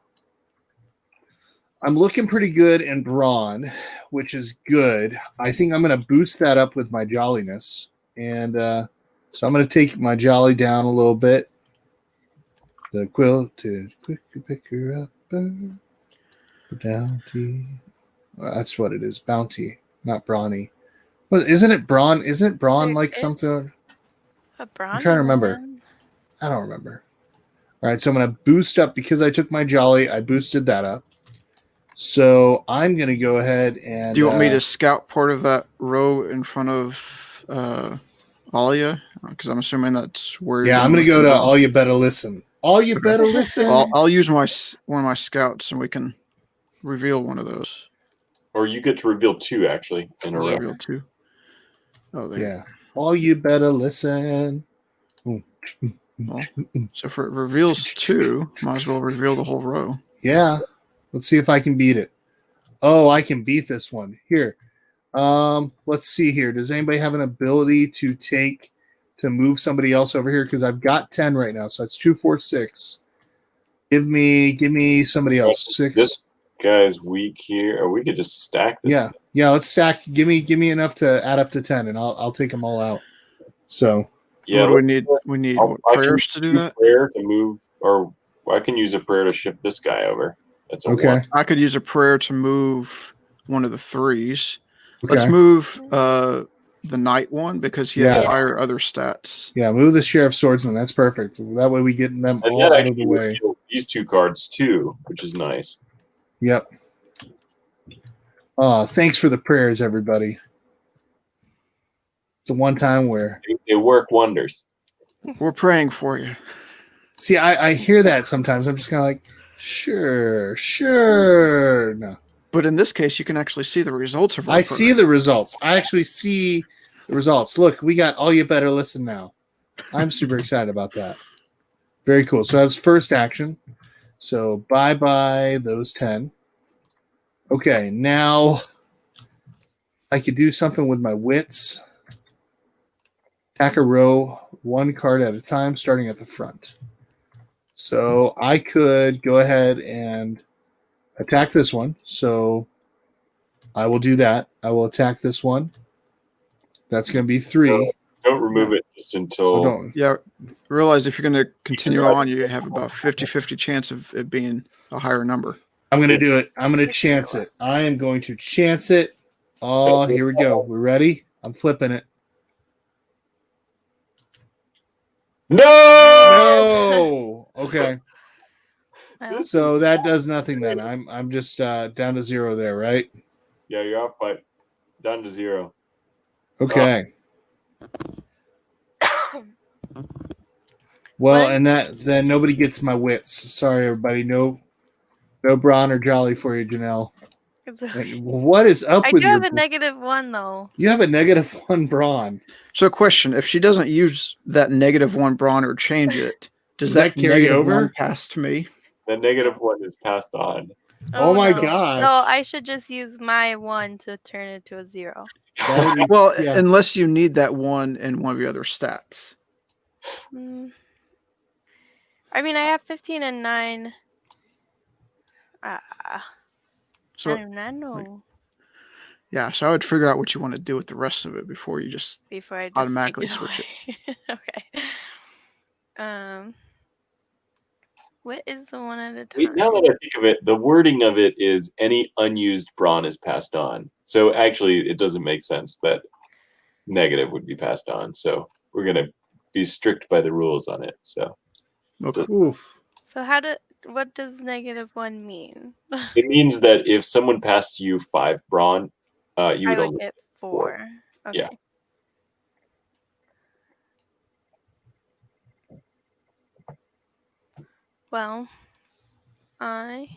I'm looking pretty good in brawn, which is good. I think I'm going to boost that up with my jolliness. And so I'm going to take my jolly down a little bit. The quilted quick pick her up. Bounty. Well, that's what it is. Bounty, not brawny. But isn't it brawn? Isn't brawn like something? A brawn? I'm trying to remember. I don't remember. All right, so I'm going to boost up because I took my jolly. I boosted that up. So I'm going to go ahead and... Do you want me to scout part of that row in front of Alia? Because I'm assuming that's where... Yeah, I'm going to go to All You Better Listen. All You Better Listen. I'll use one of my scouts and we can reveal one of those. Or you get to reveal 2, actually, in a row. Reveal 2. Oh, there. Yeah. All You Better Listen. Well, so if it reveals 2, might as well reveal the whole row. Yeah. Let's see if I can beat it. Oh, I can beat this one. Here. Let's see here. Does anybody have an ability to move somebody else over here? Because I've got 10 right now. So it's 2, 4, 6. Give me somebody else. 6. This guy's weak here. Or we could just stack this. Yeah. Yeah, let's stack. Give me enough to add up to 10 and I'll take them all out. So Yeah, what do we need? We need prayers to do that? Prayer to move, or I can use a prayer to shift this guy over. That's okay. 1. I could use a prayer to move one of the 3s. Okay. Let's move the knight one because he has higher other stats. Yeah, move the Sheriff Swordsman. That's perfect. That way we get them And all that out of the actually way. reveals these 2 cards too, which is nice. Yep. Thanks for the prayers, everybody. It's the one time where They work wonders. We're praying for you. see, I hear that sometimes. I'm just kind of like, sure. No. But in this case, you can actually see the results of our I see the results. I actually see the results. Look, we got All You Better Listen now. I'm super excited about that. Very cool. So that's first action. So bye-bye those 10. Okay, now I could do something with my wits. Attack a row 1 card at a time, starting at the front. So I could go ahead and attack this one. So I will do that. I will attack this one. That's going to be 3. Don't remove it just until... don't. Yeah, realize if you're going to continue on, you have about 50-50 chance of it being a higher number. I'm going to do it. I'm going to chance it. I am going to chance it. Oh, here we go. We're ready? I'm flipping it. No! Okay. So that does nothing then. I'm just down to 0 there, right? Yeah, you're off by down to 0. Okay. Well, and then nobody gets my wits. Sorry, everybody. No brawn or jolly for you, Janelle. What is up with you? I you? do have a -1 though. You have a -1 brawn. So, question: if she doesn't use that -1 brawn or change it, does that carry over? -1 pass to me? The -1 is passed on. Oh my no. gosh! No, I should just use my 1 to turn it to a 0. Well, unless you need that 1 in one of your other stats. I mean, I have 15 and 9. So, I don't know. Yeah, so I would figure out what you want to do with the rest of it before you just automatically switch it. Okay. What is the 1 at a time? Wait, now that I think of it, the wording of it is any unused brawn is passed on. So actually, it doesn't make sense that negative would be passed on. So we're going to be strict by the rules on it. So, Oof. So what does -1 mean? it means that if someone passed you 5 brawn, you would I would only get 4. Okay. Yeah. Well, I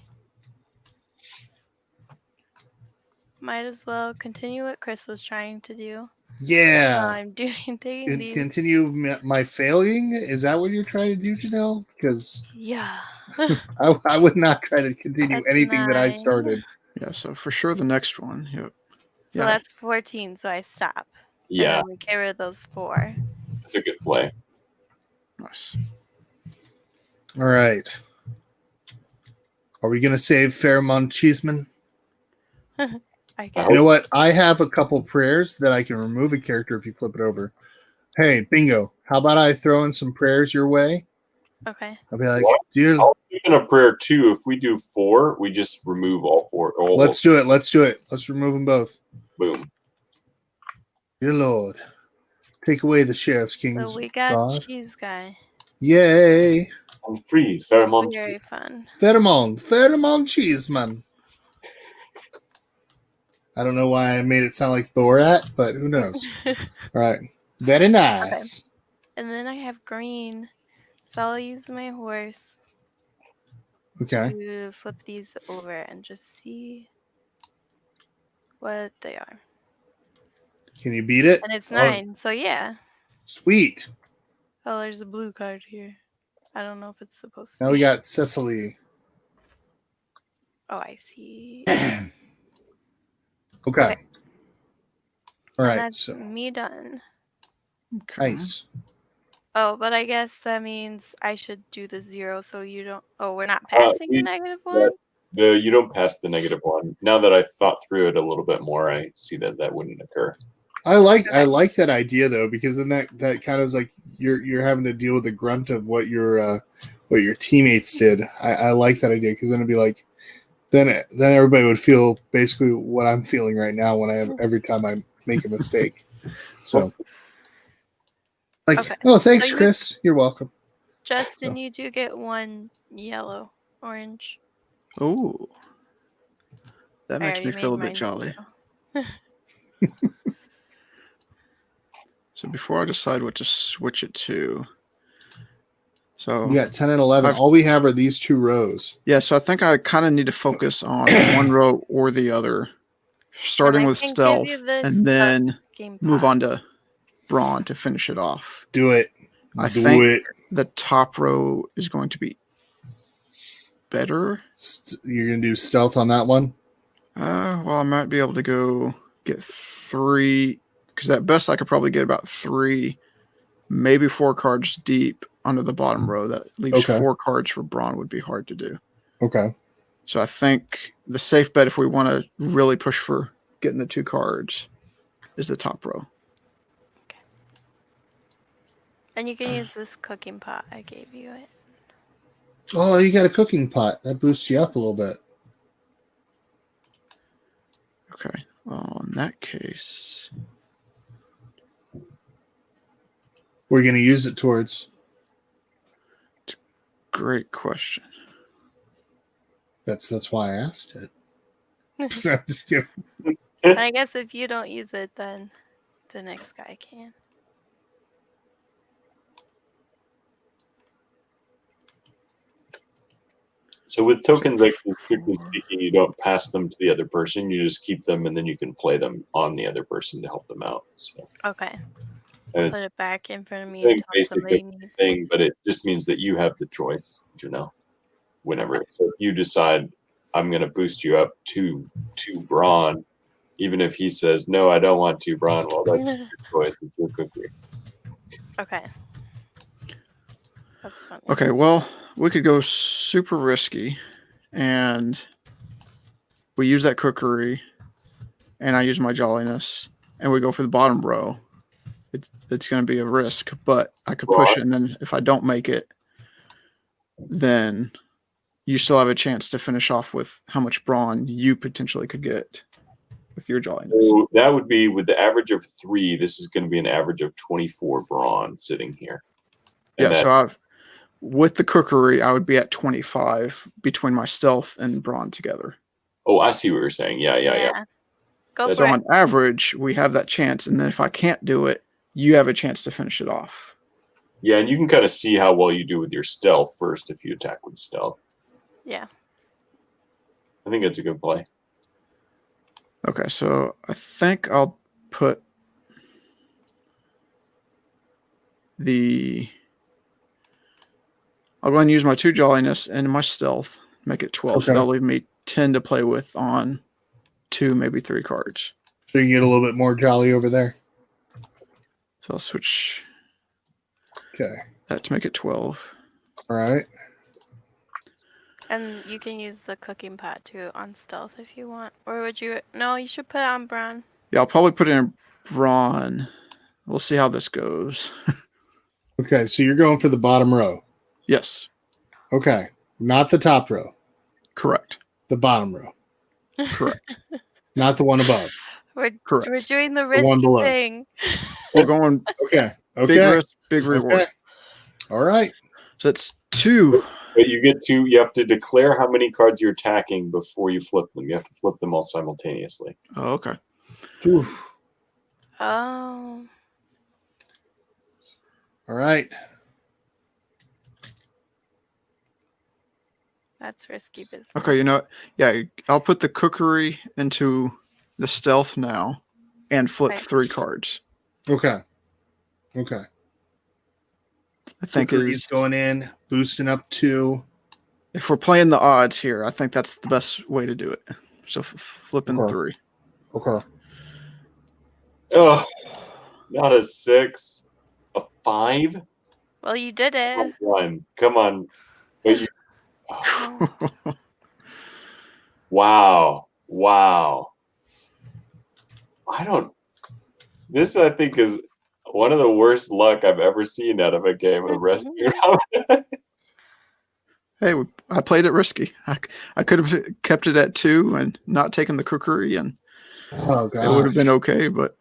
might as well continue what Chris was trying to do. Yeah. I'm taking these. Continue my failing? Is that what you're trying to do, Janelle? Because yeah, I would not try to continue That's anything that I 9. started. Yeah, so for sure the next one. Yep. So that's 14. So I stop. Yeah. And then we get rid of those 4. That's a good play. Nice. All right. Are we going to save Pheromone Cheeseman? I guess. You know what? I have a couple prayers that I can remove a character if you flip it over. Hey, bingo. How about I throw in some prayers your way? Okay. I'll be like, dude. I'll even a prayer too. If we do 4, we just remove all 4. Let's do it. Let's do it. Let's remove them both. Boom. Dear Lord, take away the Sheriff's King's So we got God. Cheese Guy. Yay. I'm free. Pheromone. Very fun. Pheromone Cheeseman. I don't know why I made it sound like Borat, but who knows? All right. Very nice. Okay. And then I have green. So I'll use my horse to flip these over and just see what they are. Can you beat it? And it's 9, so yeah. Sweet. Oh, there's a blue card here. I don't know if it's supposed to. Now we got Cecily. Oh, I see. Okay. All right. That's So me done. nice. Oh, but I guess that means I should do the 0 so you don't. Oh, we're not passing the -1? You don't pass the -1. Now that I thought through it a little bit more, I see that wouldn't occur. I like that idea though, because then that kind of is like you're having to deal with the grunt of what your teammates did. I like that idea because then it'd be like then everybody would feel basically what I'm feeling right now when every time I make a mistake. So oh, thanks, Chris. You're welcome. Justin, you do get 1 yellow, orange. Oh, that makes me feel a bit jolly. So before I decide what to switch it to, so we got 10 and 11. All we have are these 2 rows. Yeah, so I think I kind of need to focus on one row or the other, starting with stealth, and then move on to brawn to finish it off. Do it. I think the top row is going to be better. You're gonna do stealth on that one. Well, I might be able to go get 3, because at best I could probably get about 3, maybe 4 cards deep under the bottom row. That leaves 4 cards for Braun would be hard to do. Okay. So I think the safe bet, if we want to really push for getting the 2 cards, is the top row. Okay. And you can use this cooking pot. I gave you it. Oh, you got a cooking pot. That boosts you up a little bit. Okay. Well, in that case, We're gonna use it towards. Great question. That's why I asked it. I'm just kidding. I guess if you don't use it, then the next guy can. So with tokens, like strictly speaking, you don't pass them to the other person. You just keep them, and then you can play them on the other person to help them out. So. Okay. And Put it back in front of me. Same Until basic somebody needs thing, but it just means that you have the choice, whenever. So if you decide, I'm going to boost you up to Braun, even if he says, no, I don't want to, Braun, well, that's your choice. It's your cookie. Okay. That's funny. Okay, well, we could go super risky, and we use that cookery, and I use my jolliness, and we go for the bottom row. It's going to be a risk, but I could push it, and then if I don't make it, then you still have a chance to finish off with how much brawn you potentially could get with your jolliness. So that would be with the average of 3. This is going to be an average of 24 brawn sitting here. And so with the cookery, I would be at 25 between my stealth and brawn together. Oh, I see what you're saying. Yeah. Go So on average, we have that chance, and then if I can't do it, you have a chance to finish it off. Yeah, and you can kind of see how well you do with your stealth first if you attack with stealth. Yeah. I think that's a good play. Okay, so I think I'll put I'll go ahead and use my 2 jolliness and my stealth, make it 12. So that'll leave me 10 to play with on 2, maybe 3 cards. So you get a little bit more jolly over there. So I'll switch that to make it 12. All right. And you can use the cooking pot too on stealth if you want. Or would you? No, you should put it on Braun. Yeah, I'll probably put it in Braun. We'll see how this goes. Okay, so you're going for the bottom row. Yes. Okay, not the top row. Correct. The bottom row. Correct. Not the one above. We're doing the The one risky below. thing. We're going Okay. big risk, big reward. Okay. All right. So that's 2. But you have to declare how many cards you're attacking before you flip them. You have to flip them all simultaneously. Oh, okay. Oof. Oh. All right. That's risky business. Okay, you know what? Yeah, I'll put the cookery into the stealth now and flip 3 cards. Okay. I think Cookery's going in, boosting up 2. If we're playing the odds here, I think that's the best way to do it. So flipping 3. Okay. Oh, not a 6. A 5? Well, you did it. A 1. Come on. But Wow. This, I think, is one of the worst luck I've ever seen out of a game of rescue. Hey, I played it risky. I could have kept it at 2 and not taken the cookery, and it would have been okay, but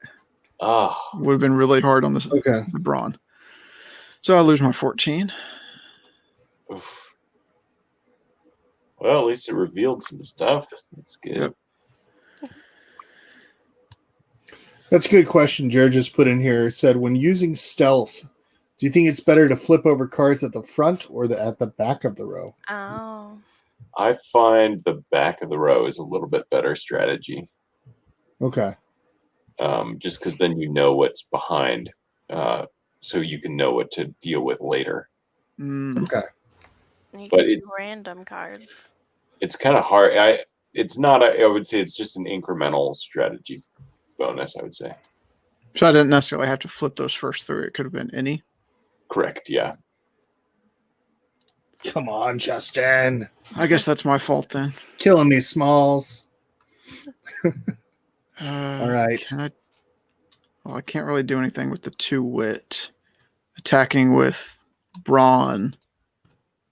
it would have been really hard on the brawn. So I lose my 14. Oof. Well, at least it revealed some stuff. That's good. Yep. That's a good question. Jared just put in here. It said, when using stealth, do you think it's better to flip over cards at the front or at the back of the row? Oh. I find the back of the row is a little bit better strategy. Okay. Just because then you know what's behind, so you can know what to deal with later. Okay. You But can do it's random cards. it's kind of hard. It's not. I would say it's just an incremental strategy bonus. I would say. So I didn't necessarily have to flip those first three. It could have been any. Correct. Yeah. Come on, Justin. I guess that's my fault then. Killing me, Smalls. All right. Can I? Well, I can't really do anything with the 2 wit. Attacking with brawn.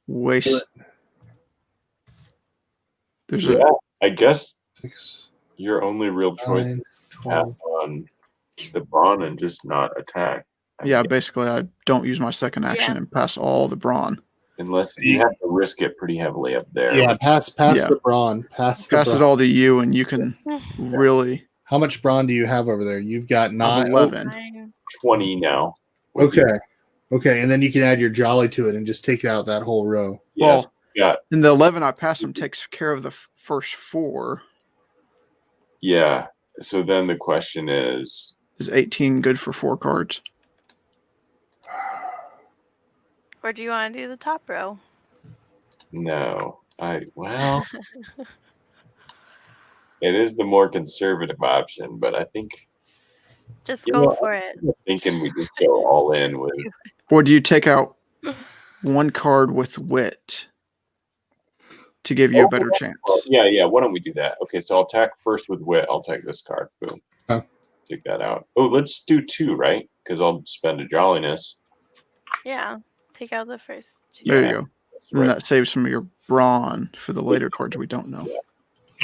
Waste. There's Yeah. I guess 6, your only real choice 9, is to pass 12. on the brawn and just not attack. Yeah, basically, I don't use my second action Yeah. and pass all the brawn. Unless you have to risk it pretty heavily up there. Yeah, pass Yeah. the brawn. Pass Pass the it brawn. all to you, and you can really How much brawn do you have over there? You've got have 9. 11. 9. 20 now. Okay. Okay, and then you can add your jolly to it and just take out that whole row. Yes. Well, Yeah. and the 11 I pass him takes care of the first 4. Yeah. So then the question is, Is 18 good for 4 cards? Or do you want to do the top row? no. Well, it is the more conservative option, but I think Just You go know, for it. I'm thinking we just go all in with. Or do you take out 1 card with wit to give you a better chance? Yeah. Why don't we do that? Okay, so I'll attack first with wit. I'll take this card. Boom. Oh. Take that out. Oh, let's do 2, right? Because I'll spend a jolliness. Yeah. Take out the first 2. There you go. That's And then right. that saves some of your brawn for the later cards we don't know.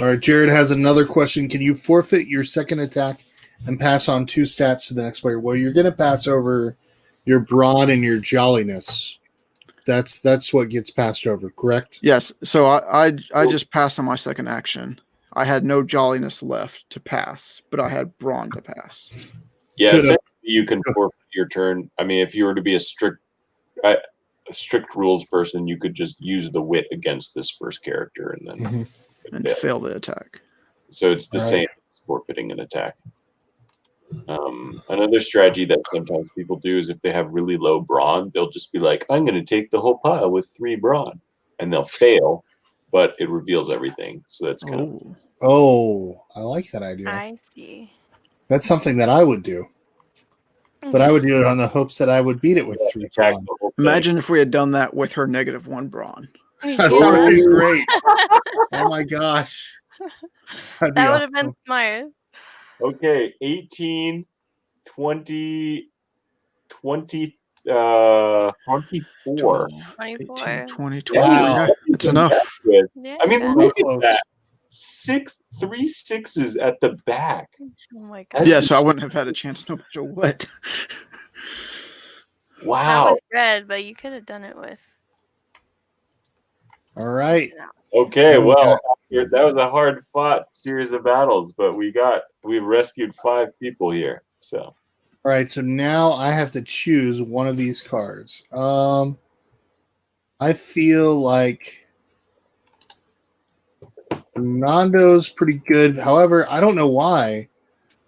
All right, Jared has another question. Can you forfeit your second attack and pass on 2 stats to the next player? Well, you're going to pass over your brawn and your jolliness. That's what gets passed over, correct? Yes. So I just passed on my second action. I had no jolliness left to pass, but I had brawn to pass. Yeah, Could've- essentially you can forfeit your turn. I mean, if you were to be a strict rules person, you could just use the wit against this first character and then Mhm. And fail the attack. So it's the All right. same as forfeiting an attack. Another strategy that sometimes people do is if they have really low brawn, they'll just be like, I'm going to take the whole pile with 3 brawn. And they'll fail, but it reveals everything. So that's kind of. Oh, I like that idea. I see. That's something that I would do. But I would do it on the hopes that I would beat it with 3 attack brawn. the whole thing. Imagine if we had done that with her -1 brawn. That would be great. Oh my gosh. That'd be That would have awesome. been smart. Okay, 18, 20, 20, 24. 24. 18, 20, Wow. 20. That's enough. Yeah. I mean, So look at close. that. 3 6s at the back. Oh my god. Yeah, so I wouldn't have had a chance no matter what. That Wow. was red, but you could have done it with. All right. Okay, well, that was a hard fought series of battles, but we rescued 5 people here. So All right. So now I have to choose one of these cards. I feel like Nando's pretty good. However, I don't know why,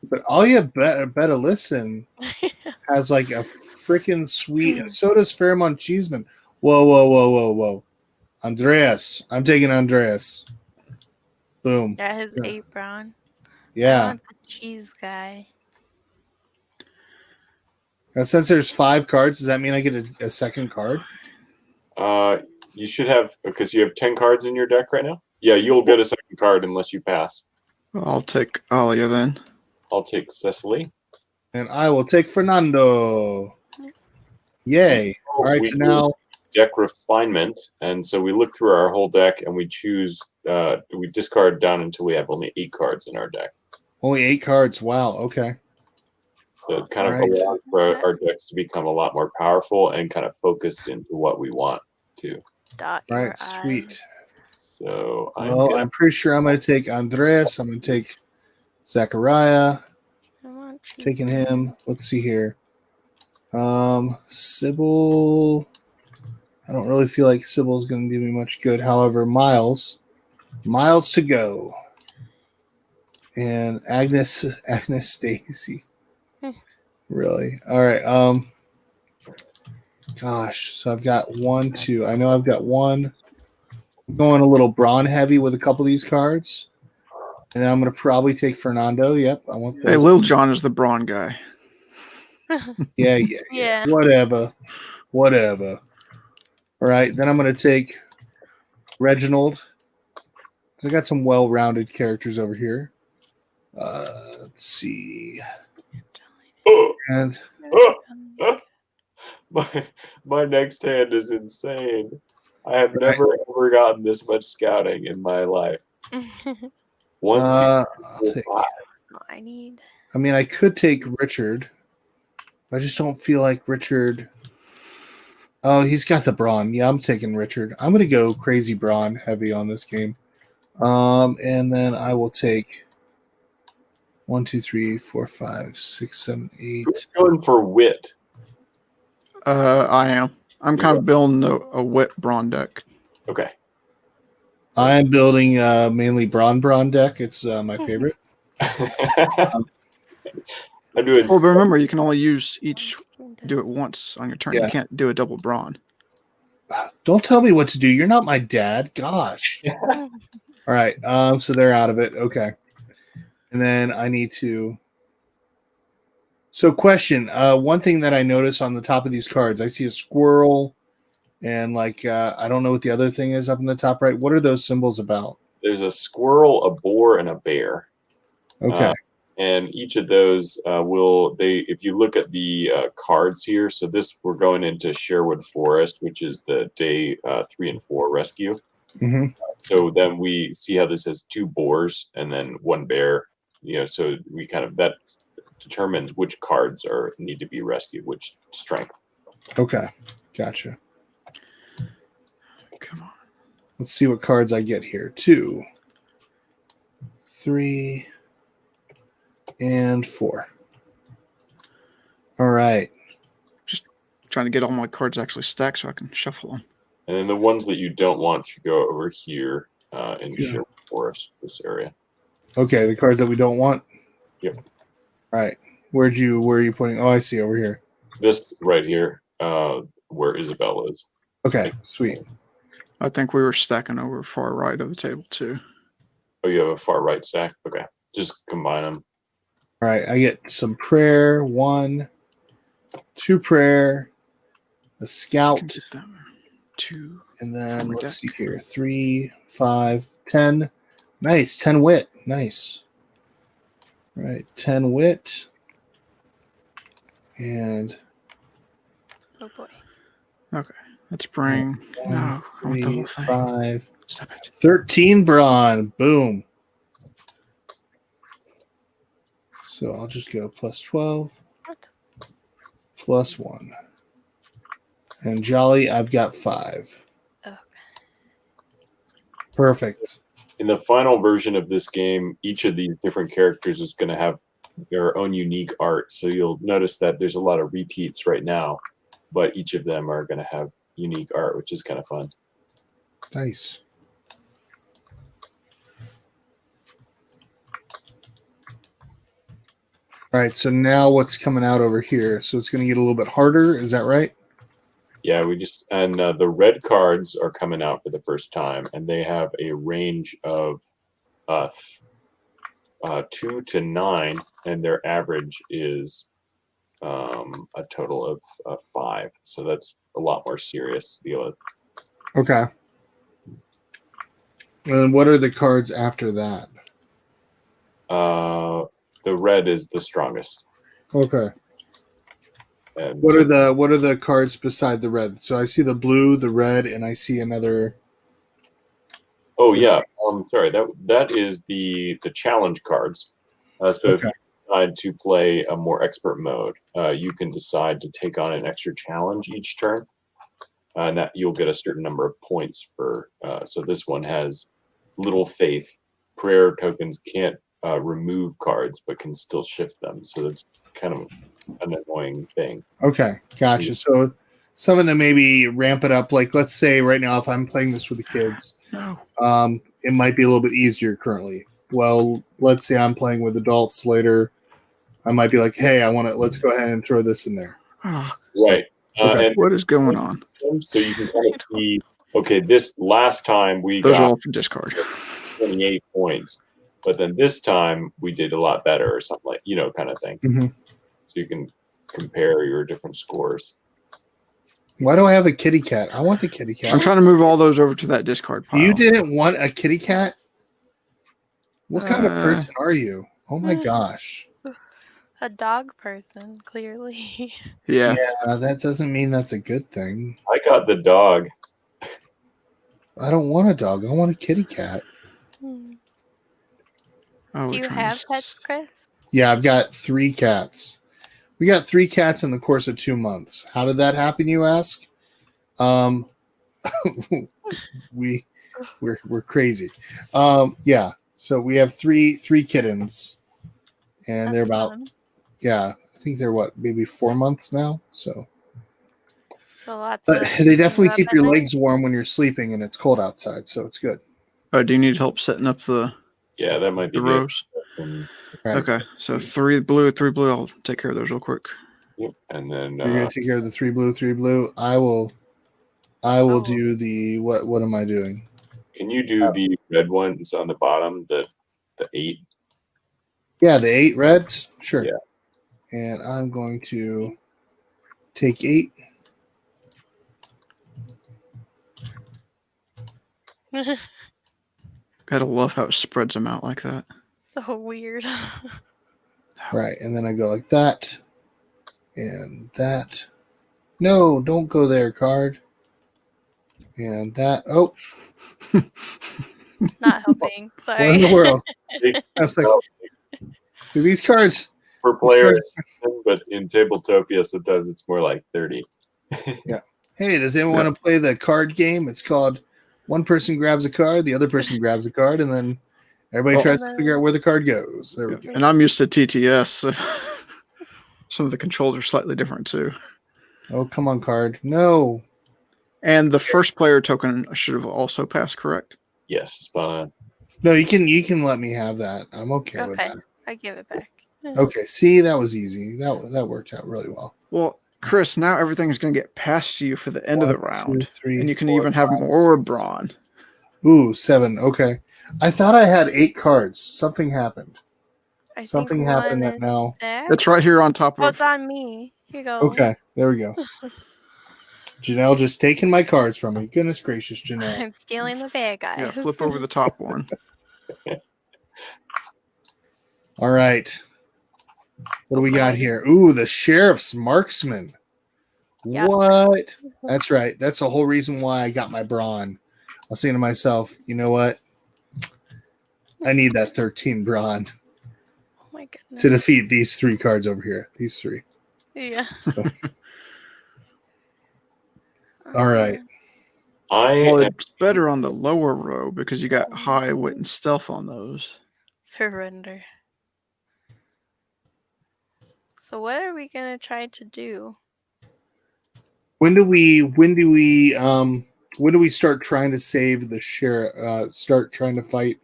but all you better listen has like a freaking sweet, and so does Fairmont Cheeseman. Whoa. Andreas. I'm taking Andreas. Boom. Yeah, his Yeah. apron. I Yeah. want the cheese guy. Now, since there's 5 cards, does that mean I get a second card? you should have, because you have 10 cards in your deck right now. Yeah, you'll get a second card unless you pass. I'll take Alia then. I'll take Cecily. And I will take Fernando. Yay. All right, We so now deck refinement, and so we look through our whole deck and we choose. We discard down until we have only 8 cards in our deck. only 8 cards. Wow. Okay. So it kind of Alright. allows for our decks to become a lot more powerful and kind of focused into what we want to. Dot All your right. Sweet. So Well, I'm pretty sure I'm going to take Andreas. I'm going to take Zachariah. I want cheese. Taking him. Let's see here. Sybil. I don't really feel like Sybil's going to do me much good. However, Miles to go. And Agnes Stacy. Really? All right. Gosh, so I've got 1, 2. I know I've got 1. I'm going a little brawn heavy with a couple of these cards. And then I'm going to probably take Fernando. Yep, I want Hey, Lil John is the brawn guy. Yeah. Yeah. Whatever. All right, then I'm going to take Reginald. So I got some well-rounded characters over here. Let's see. And My next hand is insane. I have never ever gotten this much scouting in my life. 1, 2, I'll 3, 4, take, 5. I need. I mean, I could take Richard. I just don't feel like Richard. Oh, he's got the brawn. Yeah, I'm taking Richard. I'm going to go crazy brawn heavy on this game. And then I will take 1, 2, 3, 4, 5, 6, 7, 8. Who's going for wit? I am. I'm kind of building a wit brawn deck. Okay. I am building mainly brawn deck. It's my favorite. I'm doing. Well, but remember, you can only do it once on your turn. Yeah. You can't do a double brawn. Don't tell me what to do. You're not my dad. Gosh. All right. So they're out of it. Okay. And then I need to. So, question. One thing that I notice on the top of these cards, I see a squirrel, and I don't know what the other thing is up in the top right. What are those symbols about? There's a squirrel, a boar, and a bear. Okay. And each of those if you look at the cards here, so we're going into Sherwood Forest, which is the day 3 and 4 rescue. Mm-hmm. So then we see how this has 2 boars and then 1 bear. So we that determines which cards need to be rescued, which strength. Okay. Gotcha. Come on. Let's see what cards I get here. 2, 3, and 4. All right. Just trying to get all my cards actually stacked so I can shuffle them. And then the ones that you don't want should go over here in Sherwood Forest, this area. Okay, the cards that we don't want. Yep. All right. Where are you pointing? Oh, I see over here. This right here, where Isabel is. Okay, sweet. I think we were stacking over far right of the table too. Oh, you have a far right stack? Okay. Just combine them. All right, I get some prayer, 1, 2 prayer, a scout, 2, and then let's see here, 3, 5, 10. Nice, 10 wit. Nice. All right, 10 wit. And Oh boy. Okay, let's bring. 1, 3, 5, Stop it. 13 brawn. Boom. So I'll just go plus 12, plus 1. And Jolly, I've got 5. Okay. Perfect. In the final version of this game, each of these different characters is going to have their own unique art. So you'll notice that there's a lot of repeats right now, but each of them are going to have unique art, which is kind of fun. Nice. All right, so now what's coming out over here? So it's going to get a little bit harder. Is that right? Yeah, the red cards are coming out for the first time, and they have a range of 2 to 9, and their average is a total of 5. So that's a lot more serious to deal with. Okay. And what are the cards after that? The red is the strongest. Okay. And what are the cards beside the red? So I see the blue, the red, and I see another. Oh yeah, sorry. That is the challenge cards. So if you decide to play a more expert mode, you can decide to take on an extra challenge each turn, and that you'll get a certain number of points for. So this one has little faith. Prayer tokens can't remove cards, but can still shift them. So that's kind of an annoying thing. Okay, gotcha. Yeah. So something to maybe ramp it up. Like, let's say right now, if I'm playing this with the kids, it might be a little bit easier currently. Well, let's say I'm playing with adults later. I might be like, hey, let's go ahead and throw this in there. Right. Okay. And What is going on? so you can kind of see, okay, this last time we Those are got all for discard. 28 points, but then this time we did a lot better or something like, kind of thing. Mhm. So you can compare your different scores. Why do I have a kitty cat? I want the kitty cat. I'm trying to move all those over to that discard pile. You didn't want a kitty cat? What kind of person are you? Oh my gosh. A dog person, clearly. Yeah. Yeah, that doesn't mean that's a good thing. I got the dog. I don't want a dog. I want a kitty cat. Oh, Do you have pets, Chris? Yeah, I've got 3 cats. We got 3 cats in the course of 2 months. How did that happen, you ask? We're crazy. Yeah. So we have three kittens, and they're about fun. I think they're maybe 4 months now. So lots but of they definitely rub keep at your night? legs warm when you're sleeping and it's cold outside, so it's good. Oh, do you need help setting up the that might be the good. rows? Right. Okay, so 3 blue, 3 blue. I'll take care of those real quick. Yep. And then You're gonna take care of the 3 blue, 3 blue. I will do the what am I doing? can you do the red ones on the bottom, the 8? Yeah, the 8 reds? Sure. Yeah. And I'm going to take 8. Gotta love how it spreads them out like that. So weird. Right, and then I go like that. And that. No, don't go there, card. And that. Oh. Not helping. Sorry. What in the world? That's like, these cards. For players, but in Tabletopia, sometimes it's more like 30. Yeah. Hey, does anyone want to play the card game? It's called one person grabs a card, the other person grabs a card, and then everybody tries to figure out where the card goes. There we go. And I'm used to TTS, so some of the controls are slightly different too. Oh, come on, card. No. And the first player token should have also passed, correct? Yes, spot on. No, you can let me have that. I'm okay with that. I give it back. Okay, see, that was easy. That worked out really well. Well, Chris, now everything's going to get passed to you for the end of the round. 2, 3, and you can 4, even have 5, more 6. brawn. Ooh, 7. Okay. I thought I had 8 cards. Something happened. Something happened that now. It's right here on top Oh, of. it's on me. Here you go. Okay, there we go. Janelle just taking my cards from me. Goodness gracious, Janelle. I'm stealing the bad guys. Yeah, flip over the top one. All right. What do we got here? Ooh, the Sheriff's Marksman. Yep. What? That's right. That's the whole reason why I got my brawn. I was saying to myself, you know what? I need that 13 brawn Oh my goodness. to defeat these 3 cards over here. These 3. Yeah. So. All right. Well, it's better on the lower row because you got high wit and stealth on those. Surrender. So what are we gonna try to do? When do we start trying to save the sheriff? Start trying to fight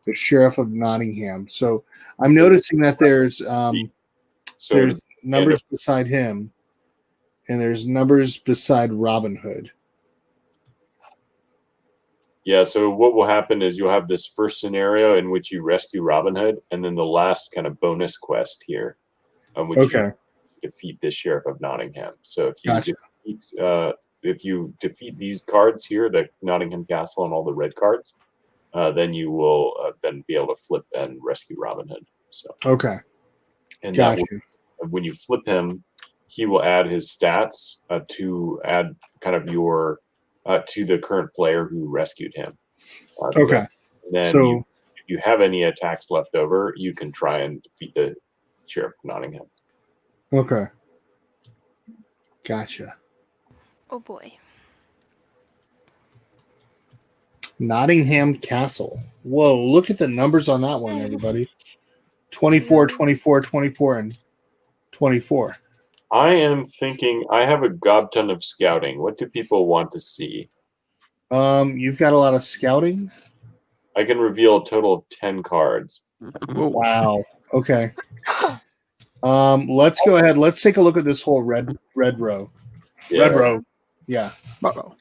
the sheriff of Nottingham. So I'm noticing that there's numbers beside him, and there's numbers beside Robin Hood. Yeah, so what will happen is you'll have this first scenario in which you rescue Robin Hood, and then the last kind of bonus quest here, which you defeat the Sheriff of Nottingham. So if you defeat these cards here, the Nottingham Castle and all the red cards, then you will then be able to flip and rescue Robin Hood. So and Got you. When you flip him, he will add his stats to add kind of your to the current player who rescued him. And then if you have any attacks left over, you can try and defeat the Sheriff of Nottingham. Okay. Gotcha. Oh boy. Nottingham Castle. Whoa, look at the numbers on that one, everybody. 24, 24, 24, and 24. I am thinking I have a gob ton of scouting. What do people want to see? You've got a lot of scouting. I can reveal a total of 10 cards. Wow. Okay. Let's go ahead. Let's take a look at this whole red row. Yeah. Red row. Yeah. Uh-oh.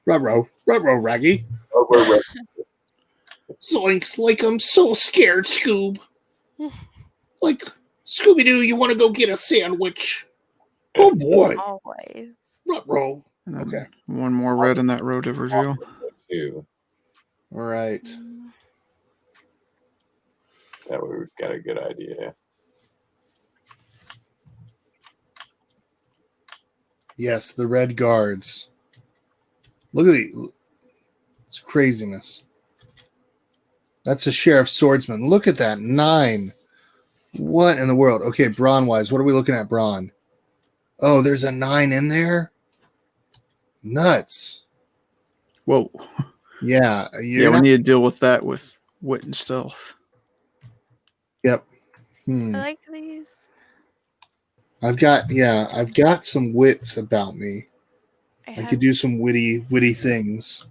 Red row, Raggy. Red. Zoinks! Like I'm so scared, Scoob. Like Scooby Doo, you want to go get a sandwich? Oh boy, Always. Red row. And then Okay. one more red in that row to reveal. Two. All right. That way we've got a good idea. Yes, the red guards. Look at it's craziness. That's a sheriff swordsman. Look at that 9. What in the world? Okay, brawn wise, what are we looking at? Brawn. Oh, there's a 9 in there. Nuts. Whoa. Yeah. Yeah, we need to deal with that with wit and stealth. Yep. I like these. I've got some wits about me. I could do some witty things.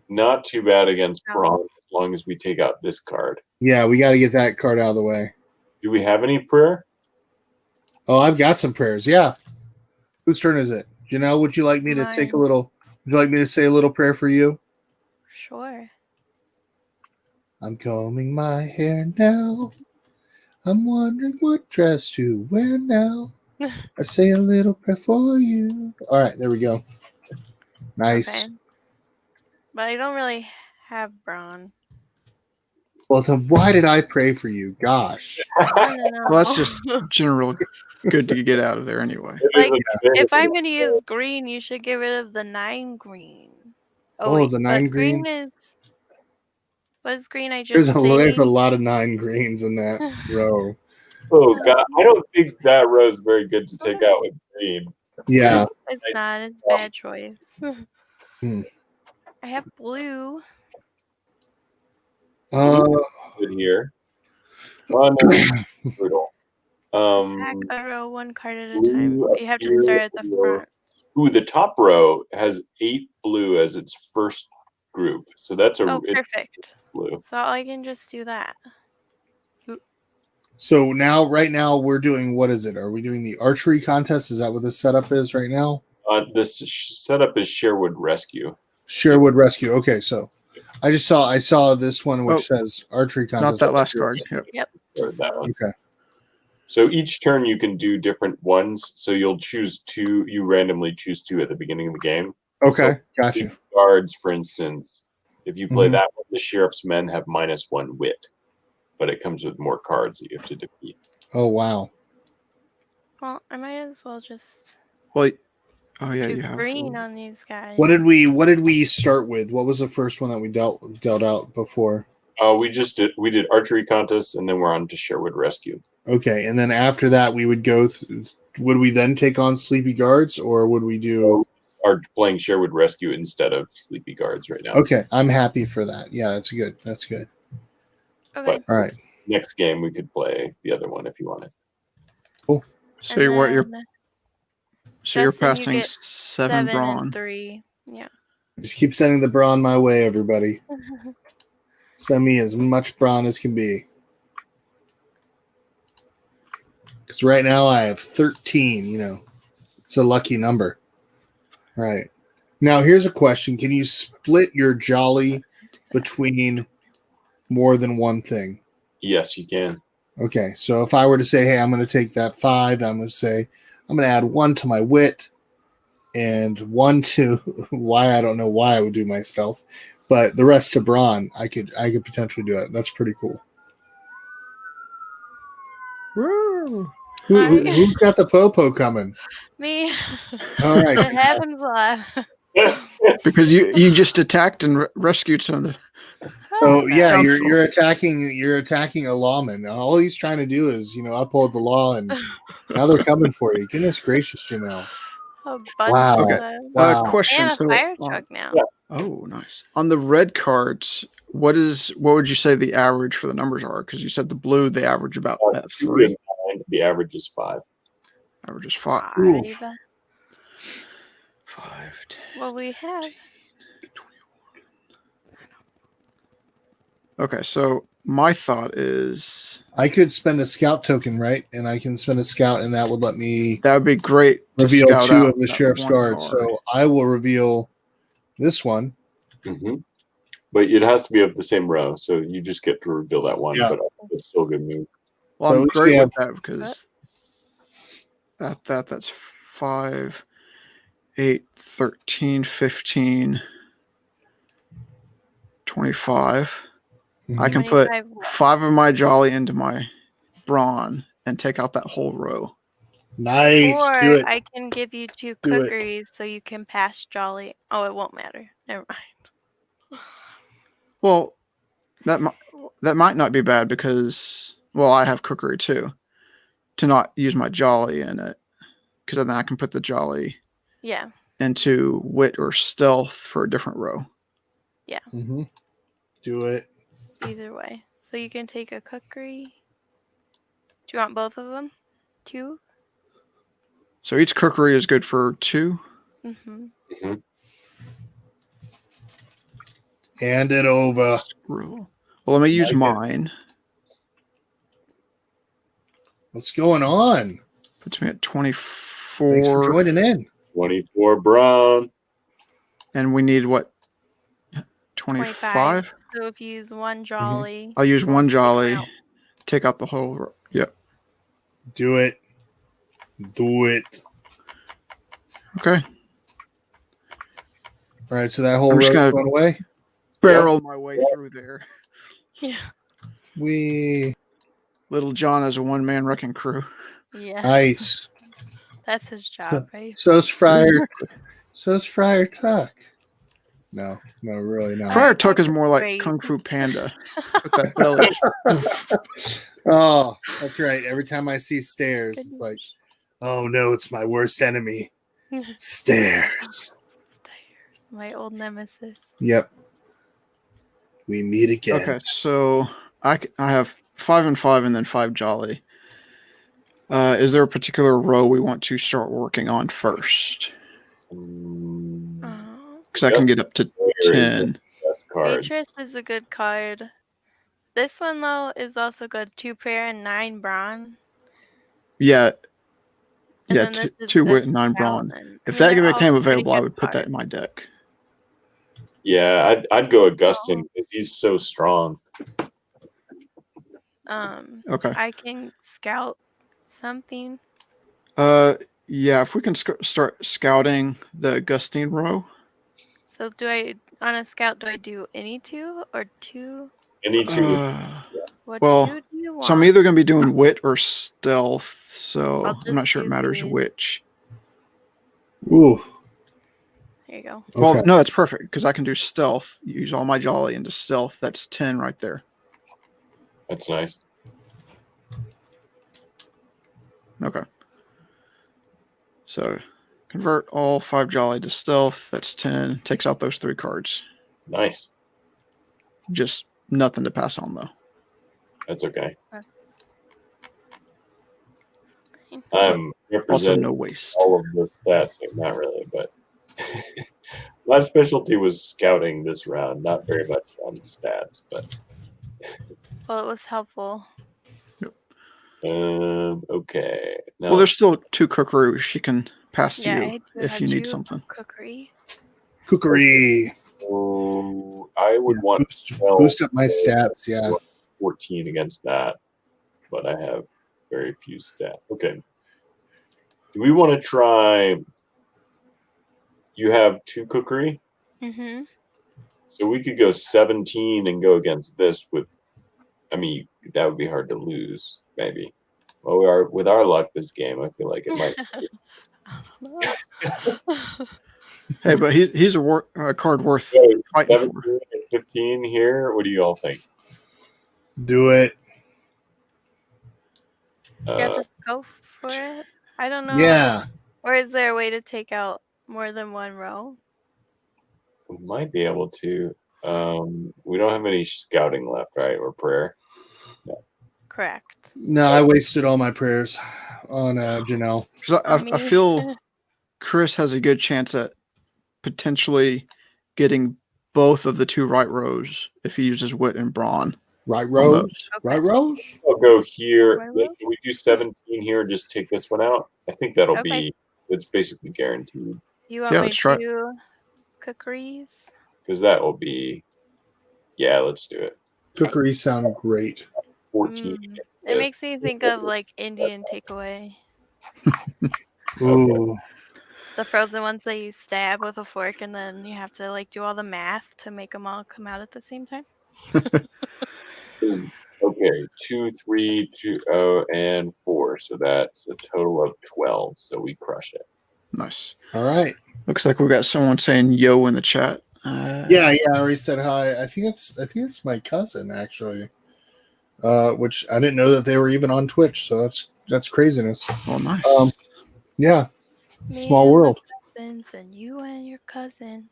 Not too bad against brawn as long as we take out this card. Yeah, we got to get that card out of the way. Do we have any prayer? Oh, I've got some prayers. Yeah. Whose turn is it? Janelle, would you like me to take a little? Would you like me to say a little prayer for you? Sure. I'm combing my hair now. I'm wondering what dress to wear now. I say a little prayer for you. All right, there we go. Nice. Okay. But I don't really have brawn. Well, then why did I pray for you? Gosh. Well, that's just general good to get out of there anyway. Like, if I'm going to use green, you should get rid of the 9 green. Oh, the 9 but green? is... What's green I just There's stated? a lot of 9 greens in that row. Oh god, I don't think that row is very good to take out with green. Yeah. It's not. It's a bad choice. I have blue. Good here. Oh, no, brutal. Attack a row 1 card at a time. You have to start at the front. Ooh, the top row has 8 blue as its first group. So that's a perfect. Blue. So I can just do that. So right now we're doing, what is it? Are we doing the archery contest? Is that what the setup is right now? This setup is Sherwood Rescue. Sherwood Rescue. Okay, so I saw this one which says archery contest. Not that last card. Yep. That one. Okay. So each turn you can do different ones. So you'll choose 2. You randomly choose 2 at the beginning of the game. Okay, so gotcha. Guards, for instance, if you play that one, the sheriff's men have -1 wit, but it comes with more cards that you have to defeat. Oh wow. Well, I might as well just you do have green on these guys. What did we start with? What was the first one that we dealt out before? We did archery contests, and then we're on to Sherwood Rescue. Okay, and then after that we would go would we then take on Sleepy Guards, or would we do are playing Sherwood Rescue instead of Sleepy Guards right now? Okay, I'm happy for that. Yeah, that's good. That's good. Okay. But all right. Next game we could play the other one if you wanted. Cool. So you're passing you 7 brawn. and 3. Yeah. Just keep sending the brawn my way, everybody. Send me as much brawn as can be. Because right now I have 13, it's a lucky number. All right. Now here's a question. Can you split your jolly between more than one thing? Yes, you can. Okay. So if I were to say, hey, I'm going to take that 5, I'm going to say, I'm going to add 1 to my wit and 1 to I don't know why I would do my stealth, but the rest to brawn, I could potentially do it. That's pretty cool. Woo. Who's got the popo coming? Me. All right. It happens a lot. Because you just attacked and rescued some of the. So yeah, you're attacking a lawman. All he's trying to do is uphold the law, and now they're coming for you. Goodness gracious, Janelle. Wow. Okay. Wow. Question. And a So, fire truck now. oh, nice. On the red cards, what would you say the average for the numbers are? Because you said the blue, they average about at 3. The average is 5. Average is 5. 5. 5, 10. Well, we have. Okay, so my thought is I could spend a scout token, right? And I can spend a scout, and that would let me that would be great to reveal scout 2 out of the that sheriff's one guards. card. So I will reveal this one. Mm-hmm. But it has to be of the same row, so you just get to reveal that one. Yeah. But it's still a good move. Well, So at I'm least great we with have- that because at that's 5, 8, 13, 15, 25. I can put 25 what? 5 of my jolly into my brawn and take out that whole row. Nice. Or Do it. I can give you 2 Do it. cookeries so you can pass Jolly. Oh, it won't matter. Never mind. Well, that might not be bad because, well, I have cookery too. To not use my jolly in it, because then I can put the jolly Yeah. into wit or stealth for a different row. Yeah. Mm-hmm. Do it. Either way. So you can take a cookery. Do you want both of them? 2? So each cookery is good for 2. Mm-hmm. Mm-hmm. Hand it over. Well, let me use Like it. mine. What's going on? Puts me at 24. Thanks for joining in. 24 brown. And we need what? 25? So if you use 1 Jolly. I'll use 1 jolly. out. Take out the whole row. Yep. Do it. Do it. Okay. All right, so that whole I'm just row gonna- going away. Barrel my way through there. Yeah. Little John is a one-man wrecking crew. Yeah. Nice. That's his job, right? So's Friar. So's Friar Tuck. No, really not. Friar Tuck is more like Great. Kung Fu Panda with that belly. Oh, that's right. Every time I see stairs, it's like, oh no, it's my worst enemy. Stairs. My old nemesis. Yep. We meet again. Okay, so I have 5 and 5 and then 5 jolly. Is there a particular row we want to start working on first? Because I can get up to 10. Best card. Beatrice is a good card. This one though is also good. 2 prayer and 9 brawn. Yeah. And Yeah, then this is 2 wit this and 9 out, brawn. and- If I that mean, they're became all pretty available, I good would put that in cards. my deck. Yeah, I'd go Augustine because he's so strong. Okay. I can scout something. Yeah, if we can start scouting the Augustine row. So do I on a scout? Do I do any 2 or 2? Any 2. What Well, 2 do you want? so I'm either going to be doing wit or stealth, so I'll I'm not just sure it do matters these. which. Ooh. There you go. Well, Okay. no, that's perfect because I can do stealth. Use all my jolly into stealth. That's 10 right there. That's nice. Okay. So convert all 5 jolly to stealth. That's 10. Takes out those 3 cards. Nice. Just nothing to pass on though. That's okay. That's I'm Also representing no waste. all of the stats. Not really, but my specialty was scouting this round. Not very much on stats, but well, it was helpful. okay. Now, Well, there's still 2 cookery she can pass to Yeah, I you do if have you need 2 something. cookery. Cookery. I would Yeah, want boost up my stats. Yeah. 14 against that, but I have very few stats. Okay. Do we want to try? You have 2 cookery, Mm-hmm. so we could go 17 and go against this with. I mean, that would be hard to lose, maybe. Well, we are with our luck this game. I feel like it might. Hey, but he's a card worth So, fighting 17 for. and 15 here. What do you all think? Do it. Yeah, just go for it. I don't know. Yeah. Or is there a way to take out more than 1 row? We might be able to. We don't have any scouting left, right? Or prayer. No. Correct. No, I wasted all my prayers on Janelle. Because I mean- feel Chris has a good chance at potentially getting both of the 2 right rows if he uses wit and brawn. Right rows? those. Right rows? I'll go here. Why Can we do 17 here? Just take this one out. I think that'll Okay. be. It's basically guaranteed You want Yeah, me let's try. to do cookeries? because that will be. Yeah, let's do it. Cookeries sound great. 14. It Yes. makes me think of like Indian takeaway. Ooh. The frozen ones that you stab with a fork and then you have to like do all the math to make them all come out at the same time. Okay, 2, 3, 2, and 4. So that's a total of 12. So we crush it. Nice. All right. Looks like we got someone saying yo in the chat. Yeah, I already said hi. I think it's my cousin actually. Which I didn't know that they were even on Twitch, so that's craziness. Oh, nice. Yeah. Me Small and my world. cousins and you and your cousins.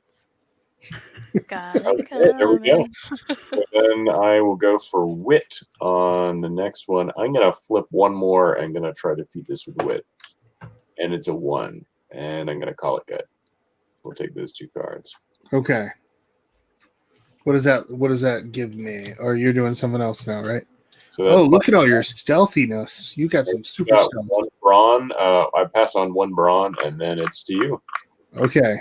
Okay, there we go. So then I will go for wit on the next one. I'm going to flip one more. I'm going to try to feed this with wit. And it's a 1. And I'm going to call it good. We'll take those 2 cards. Okay. What does that give me? Or you're doing something else now, right? So look at all your stealthiness. You got some super got stealth. 1 brawn. I pass on 1 brawn, and then it's to you. Okay.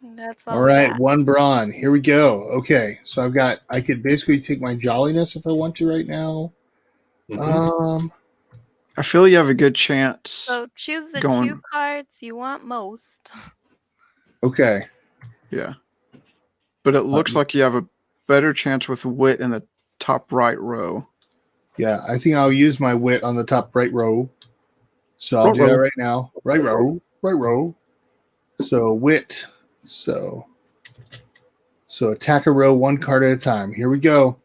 That's All right, 1 brawn. Here we go. Okay, so I could basically take my jolliness if I want to right now. I feel you have a good chance. So choose the going- 2 cards you want most. Okay. Yeah. But it looks like you have a better chance with wit in the top right row. Yeah, I think I'll use my wit on the top right row. So I'll Right do that row. right now. Right row. So wit. So attack a row 1 card at a time. Here we go.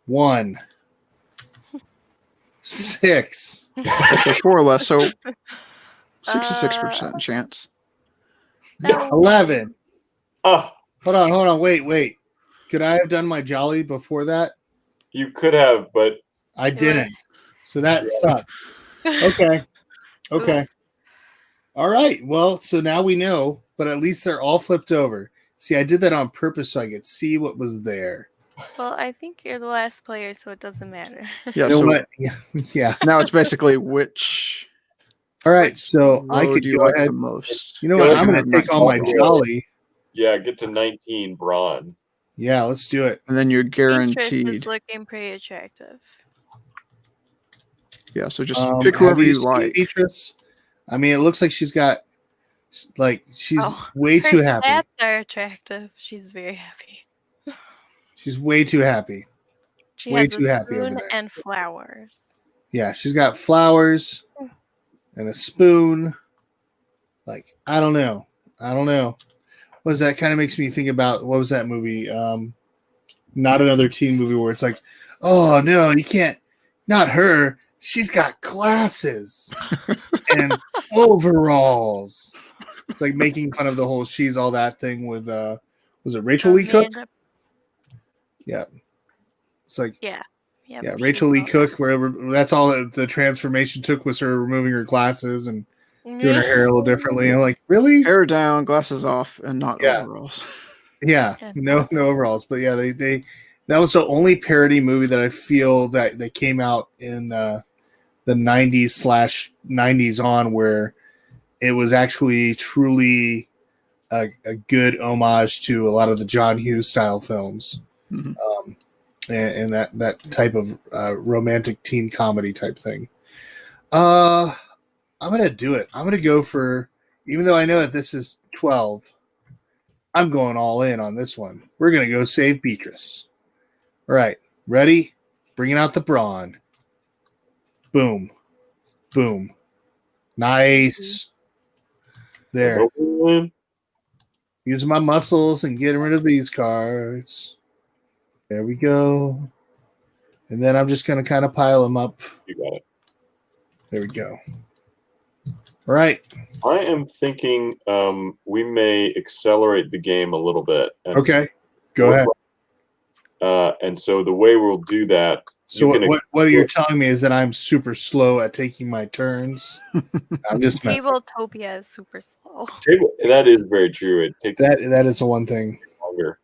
1. 6. Okay, 4 or less, so 66% chance. 11. Oh, Hold on. Wait. Could I have done my jolly before that? you could have, but I didn't. So that sucks. Okay. All right. Well, so now we know, but at least they're all flipped over. See, I did that on purpose so I could see what was there. Well, I think you're the last player, so it doesn't matter. Yeah, You know so what? Yeah. now it's basically which All right. So I row could do you go like ahead. the most? You know what? I'm going to take all my jolly. yeah, get to 19 brawn. Yeah, let's do it. And then you're Beatrice guaranteed. is looking pretty attractive. Yeah, so just pick whoever you seen like. Beatrice? I mean, it looks like she's got, she's way Her too happy. stats are attractive. She's very happy. She's way too happy. She Way has too a happy over spoon there. and flowers. Yeah, she's got flowers and a spoon. I don't know. What is that? Kind of makes me think about, what was that movie? Not Another Teen Movie, where it's like, oh no, you can't. Not her. She's got glasses and overalls. It's like making fun of the whole "she's all that" thing with was it Rachel Lee Cook? Yeah, it's like yeah, Rachel Lee Cook. Where that's all the transformation took was her removing her glasses and doing her hair a little differently. I'm like, really? Hair down, glasses off, and not overalls. Yeah, no overalls. But yeah, they that was the only parody movie that I feel that they came out in the 90s/90s on where it was actually truly a good homage to a lot of the John Hughes style films. Mm-hmm. And that type of romantic teen comedy type thing. I'm gonna do it. I'm gonna go for, even though I know that this is 12, I'm going all in on this one. We're gonna go save Beatrice. All right, ready? Bringing out the brawn. Boom, boom, nice. There. Using my muscles and getting rid of these cards. There we go. And then I'm just going to kind of pile them up. You got it. There we go. All right. I am thinking we may accelerate the game a little bit. Okay. Go ahead. And so the way we'll do that. So what you're telling me is that I'm super slow at taking my turns. I'm just Tabletopia is super slow. That is very true. It takes that is the one thing. longer.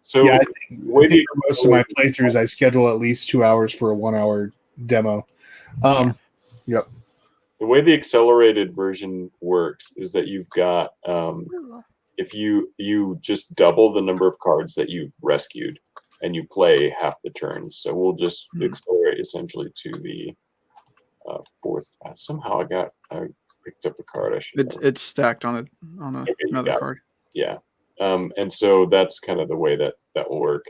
So Yeah, I the way think the for most of my playthroughs, I schedule at least 2 hours for a 1 hour demo. Yep. The way the accelerated version works is that you've got if you just double the number of cards that you've rescued and you play half the turns. So we'll just accelerate essentially to the fourth. Somehow I picked up a card. I should. It's stacked on another card. Yeah. And so that's kind of the way that will work.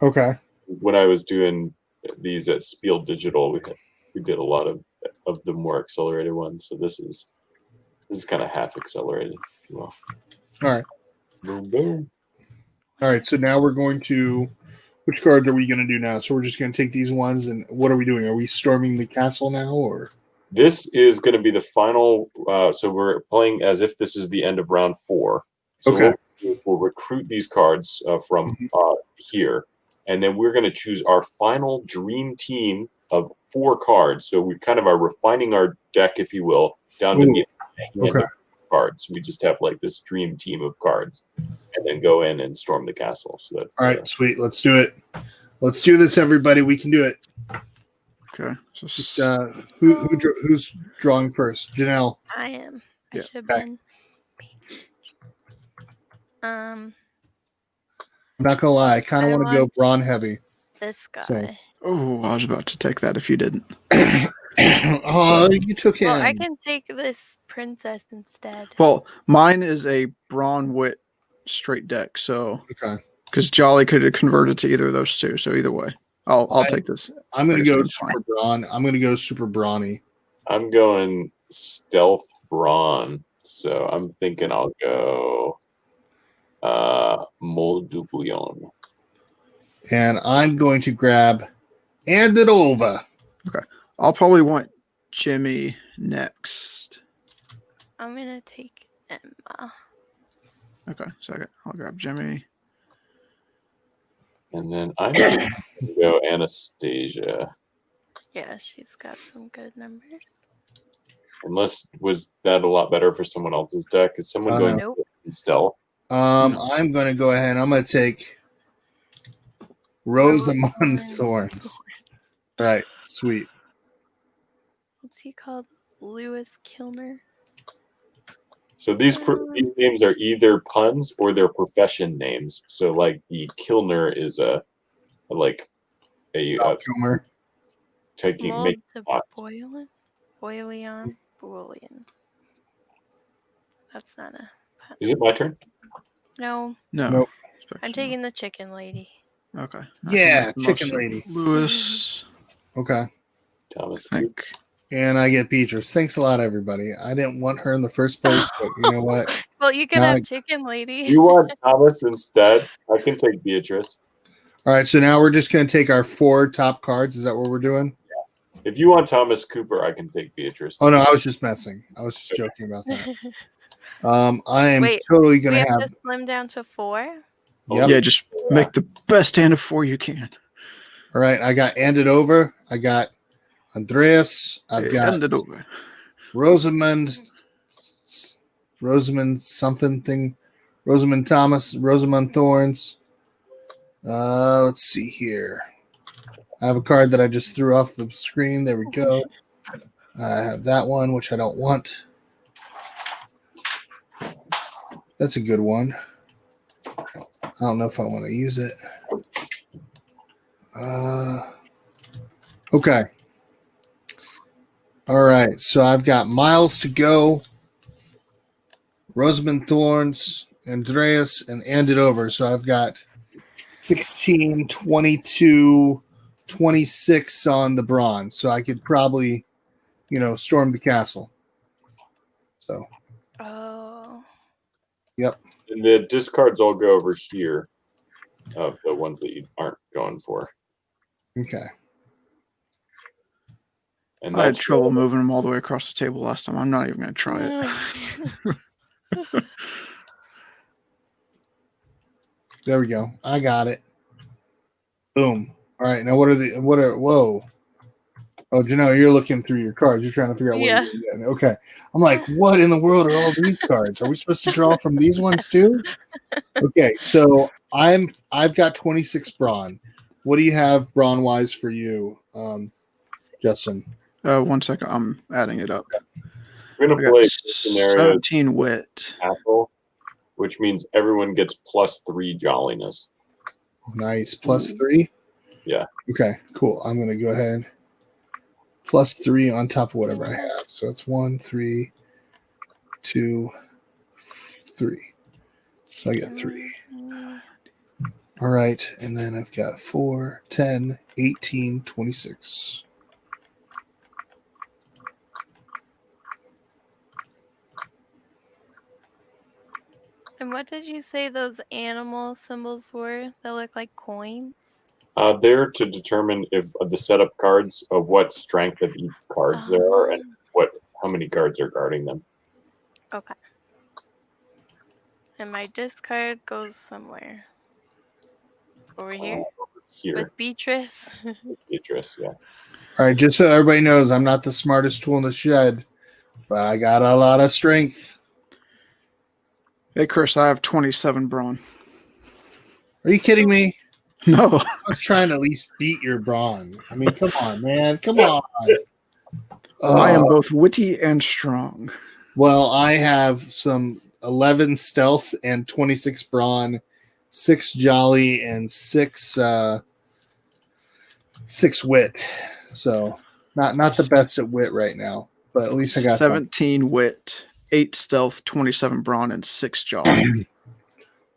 Okay. When I was doing these at Spiel Digital, we did a lot of the more accelerated ones. So this is kind of half accelerated, if you will. All right. Boom, boom. All right. So now we're going to. Which cards are we going to do now? So we're just going to take these ones, and what are we doing? Are we storming the castle now, or? This is going to be the final. So we're playing as if this is the end of round 4. So okay. We'll recruit these cards from here, and then we're going to choose our final dream team of 4 cards. So we kind of are refining our deck, if you will, down to the end of cards. We just have like this dream team of cards, and then go in and storm the castle. So that's all right. Sweet. Let's do it. Let's do this, everybody. We can do it. Okay. So just who's drawing first? Janelle. I am. I should have been. I'm not gonna lie. I kind of want to go brawn heavy. This guy. So. Oh, I was about to take that if you didn't. Oh, you took him. Well, I can take this princess instead. Well, mine is a brawn wit straight deck, so okay. Because Jolly could have converted to either of those two, so either way, I'll take this. I'm gonna go super brawn. I'm gonna go super brawny. I'm going stealth brawn, so I'm thinking I'll go Mold du Bouillon. And I'm going to grab and it over. Okay. I'll probably want Jimmy next. I'm gonna take Emma. Okay, so I'll grab Jimmy. And then I'm going to go Anastasia. Yeah, she's got some good numbers. Unless, was that a lot better for someone else's deck? Is someone going stealth? I'm going to go ahead. I'm going to take Rosamund Thorns. Right, sweet. What's he called? Lewis Kilner. So these names are either puns or they're profession names. So like the Kilner is a Kilmer. Making pots. Boileon. That's not a pun. Is it my turn? No. Nope. I'm taking the chicken lady. Okay. Yeah, chicken lady. Lewis. Okay. Thomas. And I get Beatrice. Thanks a lot, everybody. I didn't want her in the first place, but you know what? Well, you can have chicken lady. You want Thomas instead? I can take Beatrice. All right, so now we're just going to take our 4 top cards. Is that what we're doing? Yeah. If you want Thomas Cooper, I can take Beatrice. Oh, no, I was just messing. I was just joking about that. I am totally going to have to slim down to 4? Yep. Yeah, just make the best hand of 4 you can. All right, I got And It Over. I got Andreas. I've got And It Over. Rosamund something thing. Rosamund Thomas. Rosamund Thorns. Let's see here. I have a card that I just threw off the screen. There we go. I have that one, which I don't want. That's a good one. I don't know if I want to use it. Okay. All right. So I've got Miles to go, Rosamund Thorns, Andreas, and It Over. So I've got 16, 22, 26 on the bronze. So I could probably, storm the castle. So. Oh. Yep. And the discards all go over here of the ones that you aren't going for. Okay. And I had trouble moving them all the way across the table last time. I'm not even going to try it. There we go. I got it. Boom. All right. Now whoa. Oh, Janelle, you're looking through your cards. You're trying to figure out what you're getting. Okay. I'm like, what in the world are all these cards? Are we supposed to draw from these ones too? Okay. So I've got 26 brawn. What do you have brawn wise for you, Justin? 1 second. I'm adding it up. We're going I to got play scenario 17 wit. castle, which means everyone gets +3 jolliness. Nice. +3? Yeah. Okay, cool. I'm going to go ahead. +3 on top of whatever I have. So it's 1, 3, 2, 3. So I get 3. All right. And then I've got 4, 10, 18, 26. And what did you say those animal symbols were that look like coins? They're to determine if the setup cards of what strength of each cards there are and how many cards are guarding them. Okay. And my discard goes somewhere. Over here? Here. With Beatrice? Beatrice, yeah. All right, just so everybody knows, I'm not the smartest tool in the shed, but I got a lot of strength. Hey, Chris, I have 27 brawn. Are you kidding me? No. I was trying to at least beat your brawn. I mean, come on, man. Come on. I am both witty and strong. Well, I have some 11 stealth and 26 brawn, 6 jolly, and 6 wit. So not the best at wit right now, but at least I got 17 wit, 8 stealth, 27 brawn, and 6 jolly.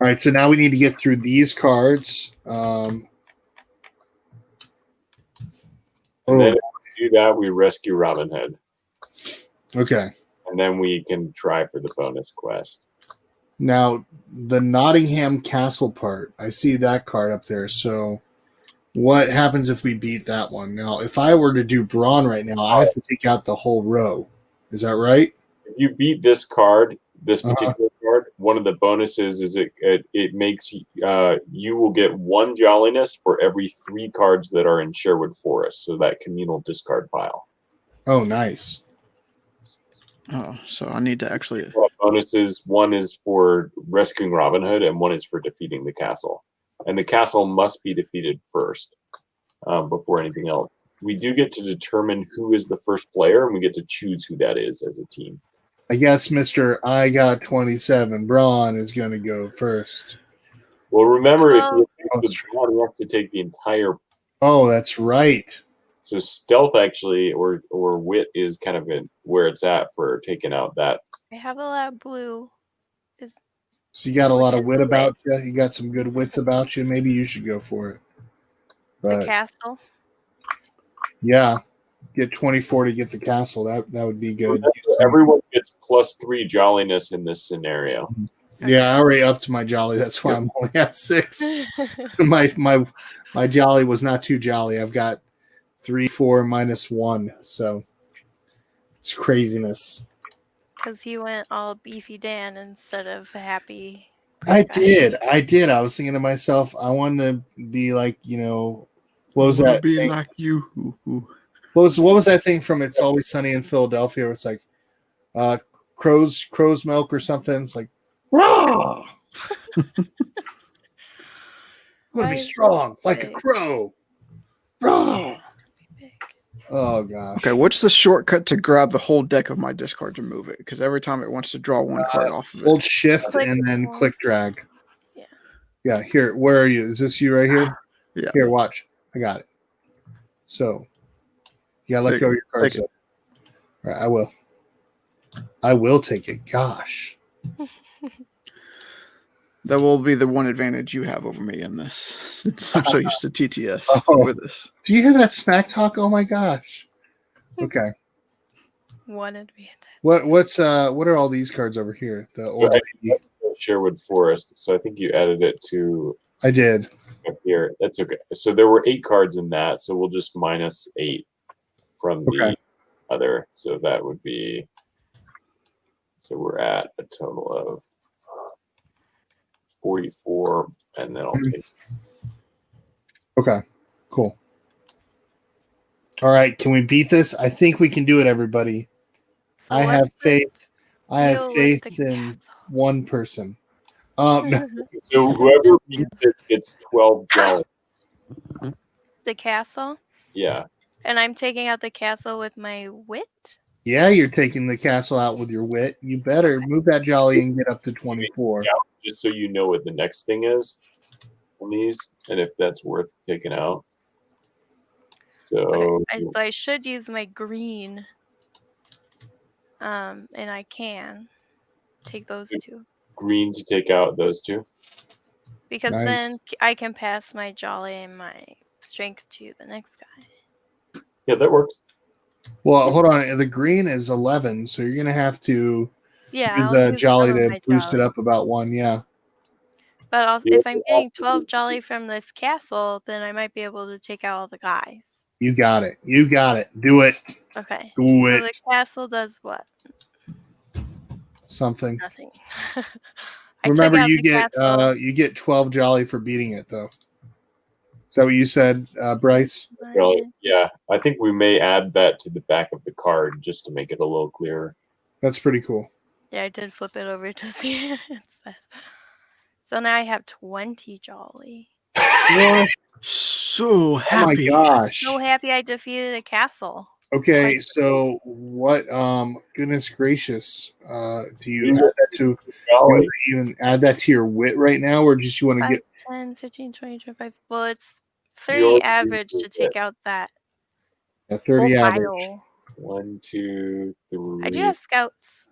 All right, so now we need to get through these cards. And then if we do that, we rescue Robin Hood. Okay. And then we can try for the bonus quest. Now, the Nottingham Castle part, I see that card up there. So what happens if we beat that one? Now, if I were to do brawn right now, I have to take out the whole row. Is that right? If you beat this card, this particular card, one of the bonuses is it makes you will get 1 jolliness for every 3 cards that are in Sherwood Forest, so that communal discard pile. Oh, nice. Oh, so I need to actually. Bonuses, one is for rescuing Robin Hood, and one is for defeating the castle. And the castle must be defeated first before anything else. We do get to determine who is the first player, and we get to choose who that is as a team. I guess Mr. I got 27 brawn is going to go first. Well, remember, if you have the brawn, you have to take the entire. Oh, that's right. So stealth actually, or wit is kind of where it's at for taking out that. I have a lot of blue. So you got a lot of wit about you. You got some good wits about you. Maybe you should go for it. But, the castle. Yeah. Get 24 to get the castle. That would be good. Everyone gets +3 jolliness in this scenario. Yeah, I already upped my jolly. That's why I'm only at 6. my jolly was not too jolly. I've got 3, 4, -1. So it's craziness. Because you went all beefy Dan instead of happy. I did. I was thinking to myself, I wanted to be like, what was that? Be thing? like you. What was that thing from It's Always Sunny in Philadelphia? Where it's like crow's milk or something. It's like, raw. I'm gonna be strong like a crow. Raw. Oh gosh. Okay, what's the shortcut to grab the whole deck of my discard to move it? Because every time it wants to draw one card off of it. Hold shift and then click drag. Yeah. Here, where are you? Is this you right here? Yeah. Here, watch. I got it. So, yeah, let go of your cards. All right, I will. I will take it. Gosh. That will be the one advantage you have over me in this, since I'm so used to TTS with this. Do you hear that smack talk? Oh my gosh. Okay. One advantage. What are all these cards over here? The old lady. Sherwood Forest. So I think you added it to. I did. Up here. That's okay. So there were 8 cards in that. So we'll just -8 from the other. So that would be. So we're at a total of 44, and then I'll take. Okay, cool. All right, can we beat this? I think we can do it, everybody. I have faith. I have faith in one person. No. So whoever beats it gets 12 jolly. The castle? Yeah. And I'm taking out the castle with my wit? Yeah, you're taking the castle out with your wit. You better move that jolly and get up to 24. Just so you know what the next thing is on these, and if that's worth taking out. So, Okay. So I should use my green. And I can take those two. Green to take out those two. Because Nice. then I can pass my jolly and my strength to the next guy. Yeah, that works. Well, hold on. The green is 11, so you're going to have to Yeah, use I'll a use jolly some of to my boost it jolly. up about 1, yeah. But also, Yeah, if I'm getting 12 jolly from this castle, then I might be able to take out all the guys. You got it. You got it. Do it. Okay. Do So it. the castle does what? Something. Nothing. Remember, out you the get castle. you get 12 jolly for beating it, though. Is that what you said, Bryce? Jolly. Yeah, I think we may add that to the back of the card just to make it a little clearer. That's pretty cool. Yeah, I did flip it over to see it. So now I have 20 jolly. So happy. Oh my gosh. So happy I defeated a castle. Okay, so what? Goodness gracious! Do you add that to? You even add that to your wit right now, or just you want to 5, get 10, 15, 20, 25. Well, it's 30 average to take out that. a 30 whole average? pile. 1, 2, 3. I do have scouts.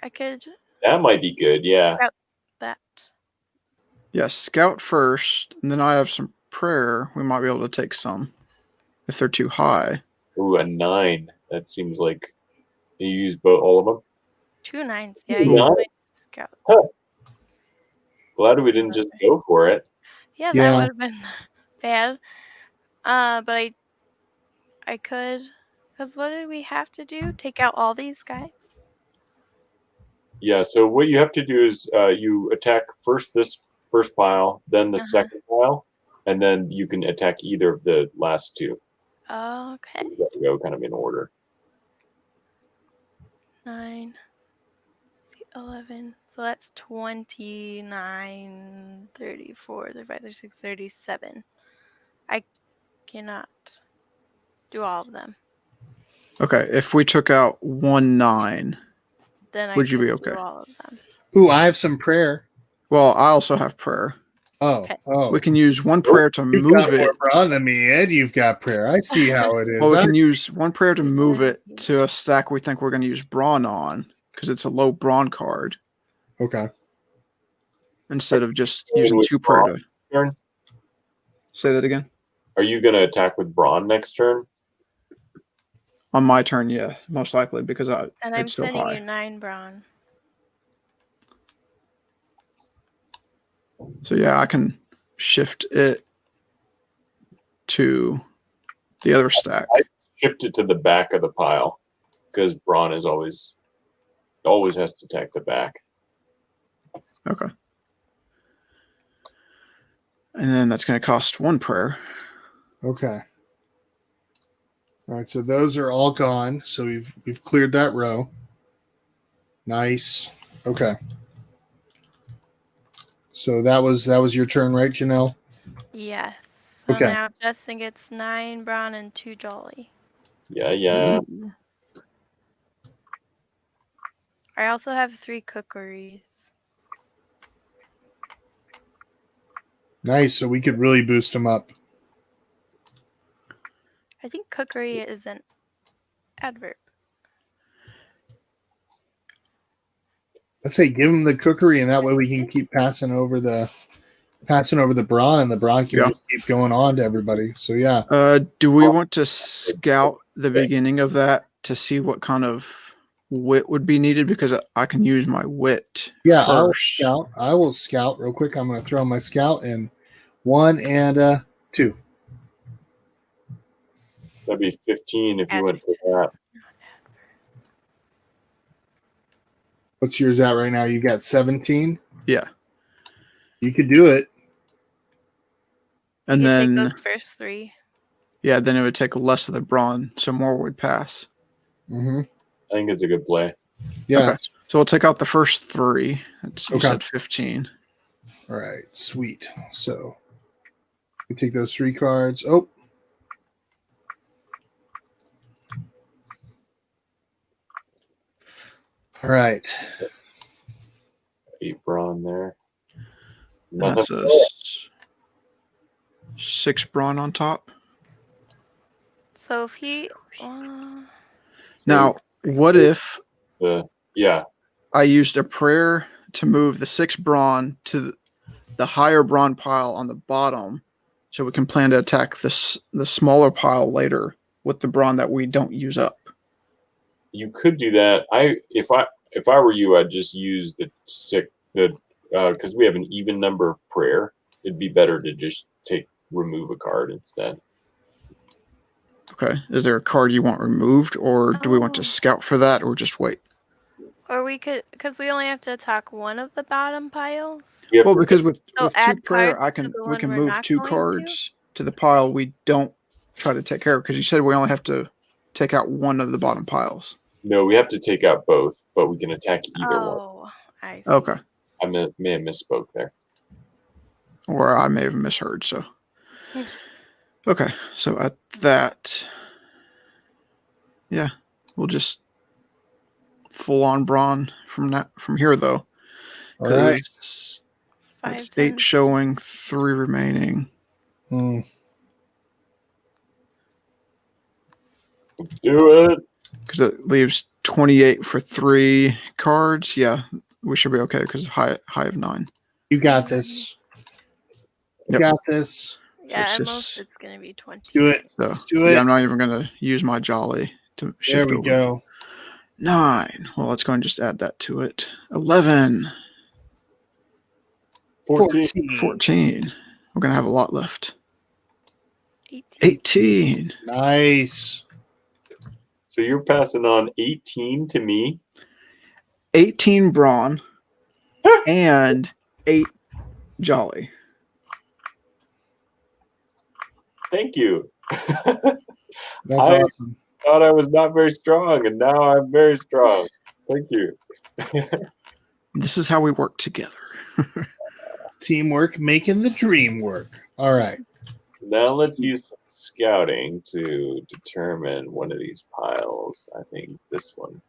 I could That might be good. Yeah. scout that. Yeah, scout first, and then I have some prayer. We might be able to take some if they're too high. Ooh, a 9. That seems like you use all of them. 2 9s. Yeah, I Two use nines? my scouts. Huh. Glad we didn't just go for it. Yeah, Yeah. that would have been bad. But I could. Because what did we have to do? Take out all these guys? Yeah, so what you have to do is you attack first this first pile, then the second pile, and then you can attack either of the last two. Okay. You have to go kind of in order. 9, 11. So that's 29, 34, 35, 36, 37. I cannot do all of them. Okay, if we took out 1 9, Then I would you could be okay? do all of them. Ooh, I have some prayer. Well, I also have prayer. Oh, oh. We can use 1 prayer to You've move got it. more brawn than me, Ed. You've got prayer. I see how it is. Well, we I can see. use 1 prayer to move it to a stack we think we're going to use brawn on, because it's a low brawn card, Okay. instead of just using 2 prayer to... Turn? Say that again? Are you going to attack with Brawn next turn? On my turn, yeah, most likely, because And I'm it's so sending high. you 9 brawn. So yeah, I can shift it to the other stack. I shift it to the back of the pile because Brawn is always has to attack the back. Okay. And then that's going to cost 1 prayer. Okay. All right, so those are all gone. So we've cleared that row. Nice. Okay. So that was your turn, right, Janelle? Yes. So Okay. now Justin gets 9 brawn and 2 jolly. Yeah, yeah. I also have 3 cookeries. Nice. So we could really boost them up. I think cookery is an adverb. Let's say give them the cookery, and that way we can keep passing over the brawn, and the brawn can just keep going on to everybody. So yeah. Do we want to scout the beginning of that to see what kind of wit would be needed? Because I can use my wit. Yeah, first. I will scout real quick. I'm going to throw my scout in 1 and 2. That'd be 15 if you went for that. What's yours at right now? You got 17? Yeah. You could do it. And You then take those first 3. yeah, then it would take less of the brawn, so more would pass. Mm-hmm. I think it's a good play. Yeah. Okay. So we'll take out the first 3. You Okay. said 15. All right, sweet. So we take those 3 cards. Oh. All right. 8 brawn there. And Nothing. that's a 6 brawn on top. So if he. Now, what if yeah, I used a prayer to move the 6 brawn to the higher brawn pile on the bottom, so we can plan to attack the smaller pile later with the brawn that we don't use up? you could do that. If I were you, I'd just use because we have an even number of prayer. It'd be better to just remove a card instead. Okay. Is there a card you want removed, or do we want to scout for that, or just wait? Or we could, because we only have to attack one of the bottom piles. Well, because with 2 add prayer, cards to the we one can we're move not 2 going cards to the pile we don't try to take care of. Because you said we only have to take out one of the bottom piles. No, we have to take out both, but we can attack either one. Oh, I see. Okay. I may have misspoke there. Or I may have misheard. So, okay. So at that, yeah, we'll just full on brawn from here though. All right. That's 8 showing, 3 remaining. Do it. Because it leaves 28 for 3 cards. Yeah, we should be okay because high of 9. You got this. You got this. Yeah, So at most it's going to be 20. Do it. So, Let's do it. Yeah, I'm not even going to use my jolly to shift There we over. go. 9. Well, let's go and just add that to it. 11. 14. We're going to have a lot left. 18. Nice. So you're passing on 18 to me? 18 brawn and 8 jolly. Thank you. That's I awesome. thought I was not very strong, and now I'm very strong. Thank you. This is how we work together. Teamwork making the dream work. All right. Now let's use some scouting to determine one of these piles. I think this one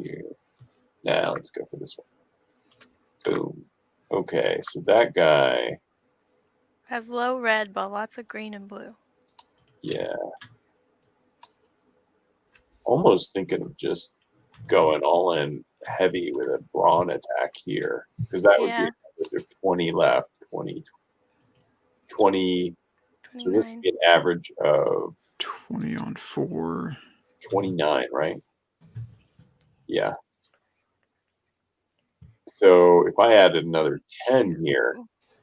here. Now let's go for this one. Boom. Okay, so that guy Has low red, but lots of green and blue. Yeah. Almost thinking of just going all in heavy with a brawn attack here. Because that would be there's 20 left. 20. So this would be an average of 20 on 4. 29, right? Yeah. So if I added another 10 here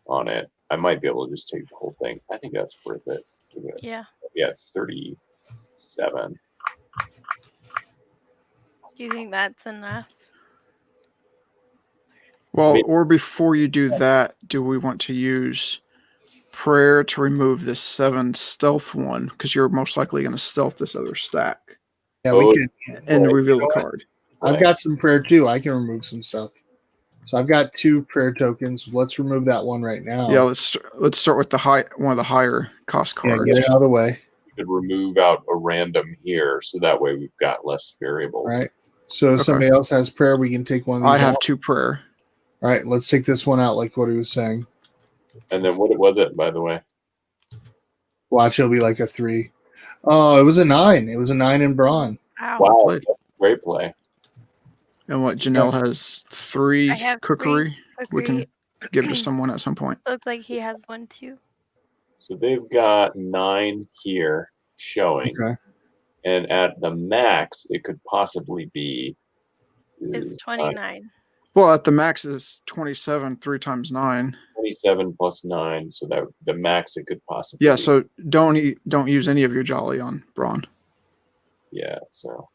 on it, I might be able to just take the whole thing. I think that's worth it. Yeah. Yeah, 37. Do you think that's enough? Well, or before you do that, do we want to use prayer to remove this 7 stealth one? Because you're most likely going to stealth this other stack. Yeah, we could. And reveal a card. I've got some prayer too. I can remove some stuff. So I've got 2 prayer tokens. Let's remove that one right now. Yeah, let's start with one of the higher cost cards. Yeah, get it out of the way. We could remove out a random here, so that way we've got less variables. All right. So if somebody else has prayer, we can take one of these I have out. 2 prayer. All right, let's take this one out like what he was saying. And then what was it, by the way? Watch, it'll be like a 3. Oh, it was a 9. It was a 9 in brawn. Wow, great play. And what, Janelle has 3 I have cookery. 3 We can give to someone at some point. Looks like he has one too. So they've got 9 here showing. Okay. And at the max, it could possibly be... It's 29. Well, at the max is 27, 3 times 9. 27 plus 9, so that the max it could possibly Yeah, be. so don't use any of your jolly on brawn. Yeah, so...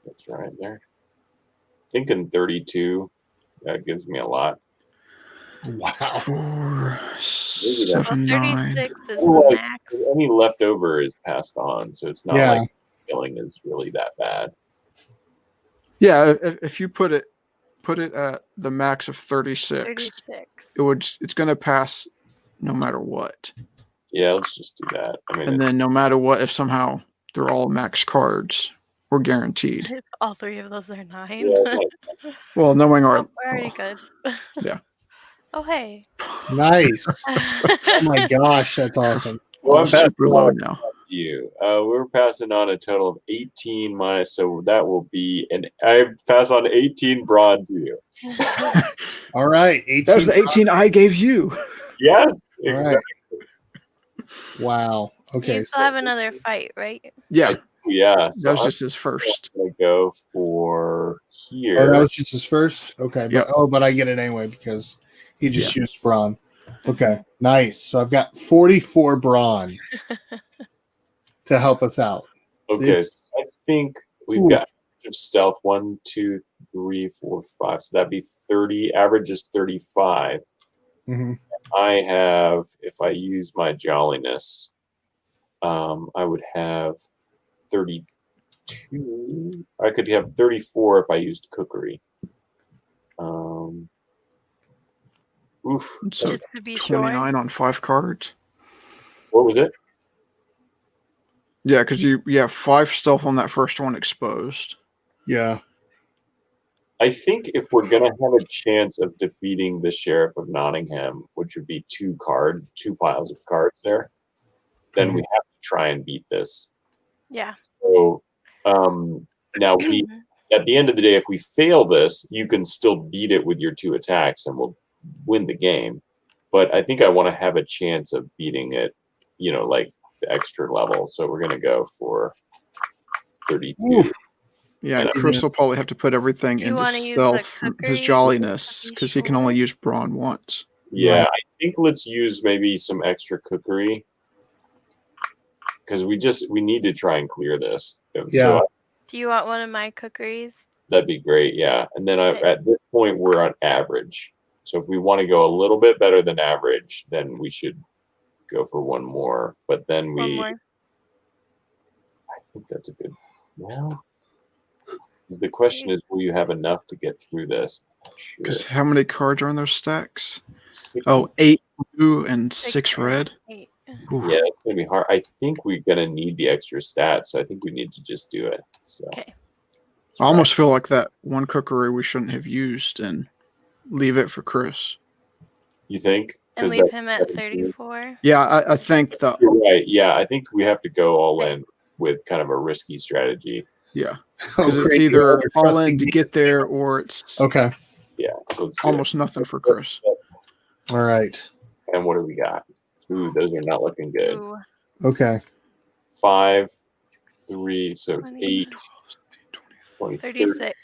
That's right there. Thinking 32, that gives me a lot. Wow. 4, Maybe 7, Well, 9. 36 is the Otherwise, max. any leftover is passed on, so it's not Yeah. like killing is really that bad. Yeah, if you put it at the max of 36, 36. it's going to pass no matter what. Yeah, let's just do that. I mean, And then no matter what, if somehow they're all max cards, we're guaranteed. If all three of those are 9. Yeah, Well, knowing our Oh, we're already good. Yeah. Oh, hey. Nice. Oh my gosh, that's awesome. well, I'm I'm super passing low on now. to you. We're passing on a total of 18 minus, so that will be I pass on 18 brawn to you. All right. 18. That was the 18 I gave you. Yes, All exactly. right. Wow. Okay. You still have another fight, right? Yeah, Yeah, so that was I'm just his first. gonna go for here. Oh, that was just his first? Okay. Yep. But I get it anyway because he just used brawn. Okay. Nice. So I've got 44 brawn to help us out. Okay, It's- so I think we've got stealth 1, 2, 3, 4, 5. So that'd be 30. Average is 35. Mhm. I have, if I use my jolliness, I would have 32. I could have 34 if I used cookery. Oof. So Just to be sure. 29 on 5 cards. What was it? Yeah, because you have 5 stealth on that first one exposed. Yeah. I think if we're going to have a chance of defeating the Sheriff of Nottingham, which would be 2 piles of cards there, then we have to try and beat this. Yeah. So now at the end of the day, if we fail this, you can still beat it with your 2 attacks and we'll win the game. But I think I want to have a chance of beating it, like the extra level. So we're going to go for 32. Ooh. Yeah, And Chris will probably have to put everything You into wanna use the stealth, his cookery jolliness, to be because he can only sure? use brawn once. Yeah, I think let's use maybe some extra cookery because we need to try and clear this. Yeah. So Do you want one of my cookeries? that'd be great. Yeah, and then Okay. at this point we're on average. So if we want to go a little bit better than average, then we should go for one more. But then One I more. think that's a good. Well, the question is, will you have enough to get through this? Sure. Because how many cards are in those stacks? 6. Oh, 8 blue and 6 and red. 8. Ooh. Yeah, it's gonna be hard. I think we're gonna need the extra stats, so I think we need to just do it. So Okay. I almost feel like that one cookery we shouldn't have used and leave it for Chris. you think? And 'Cause leave that's him at 34. Yeah, I think the You're right. Yeah, I think we have to go all in with kind of a risky strategy. yeah, Oh, because it's great. either You're all in trusting to me. get there or it's Okay. Yeah, so let's do it. almost nothing for Chris. All right. And what do we got? Ooh, those are not looking good. Ooh. Okay. 5, 3, so 20, 8, 20, 36.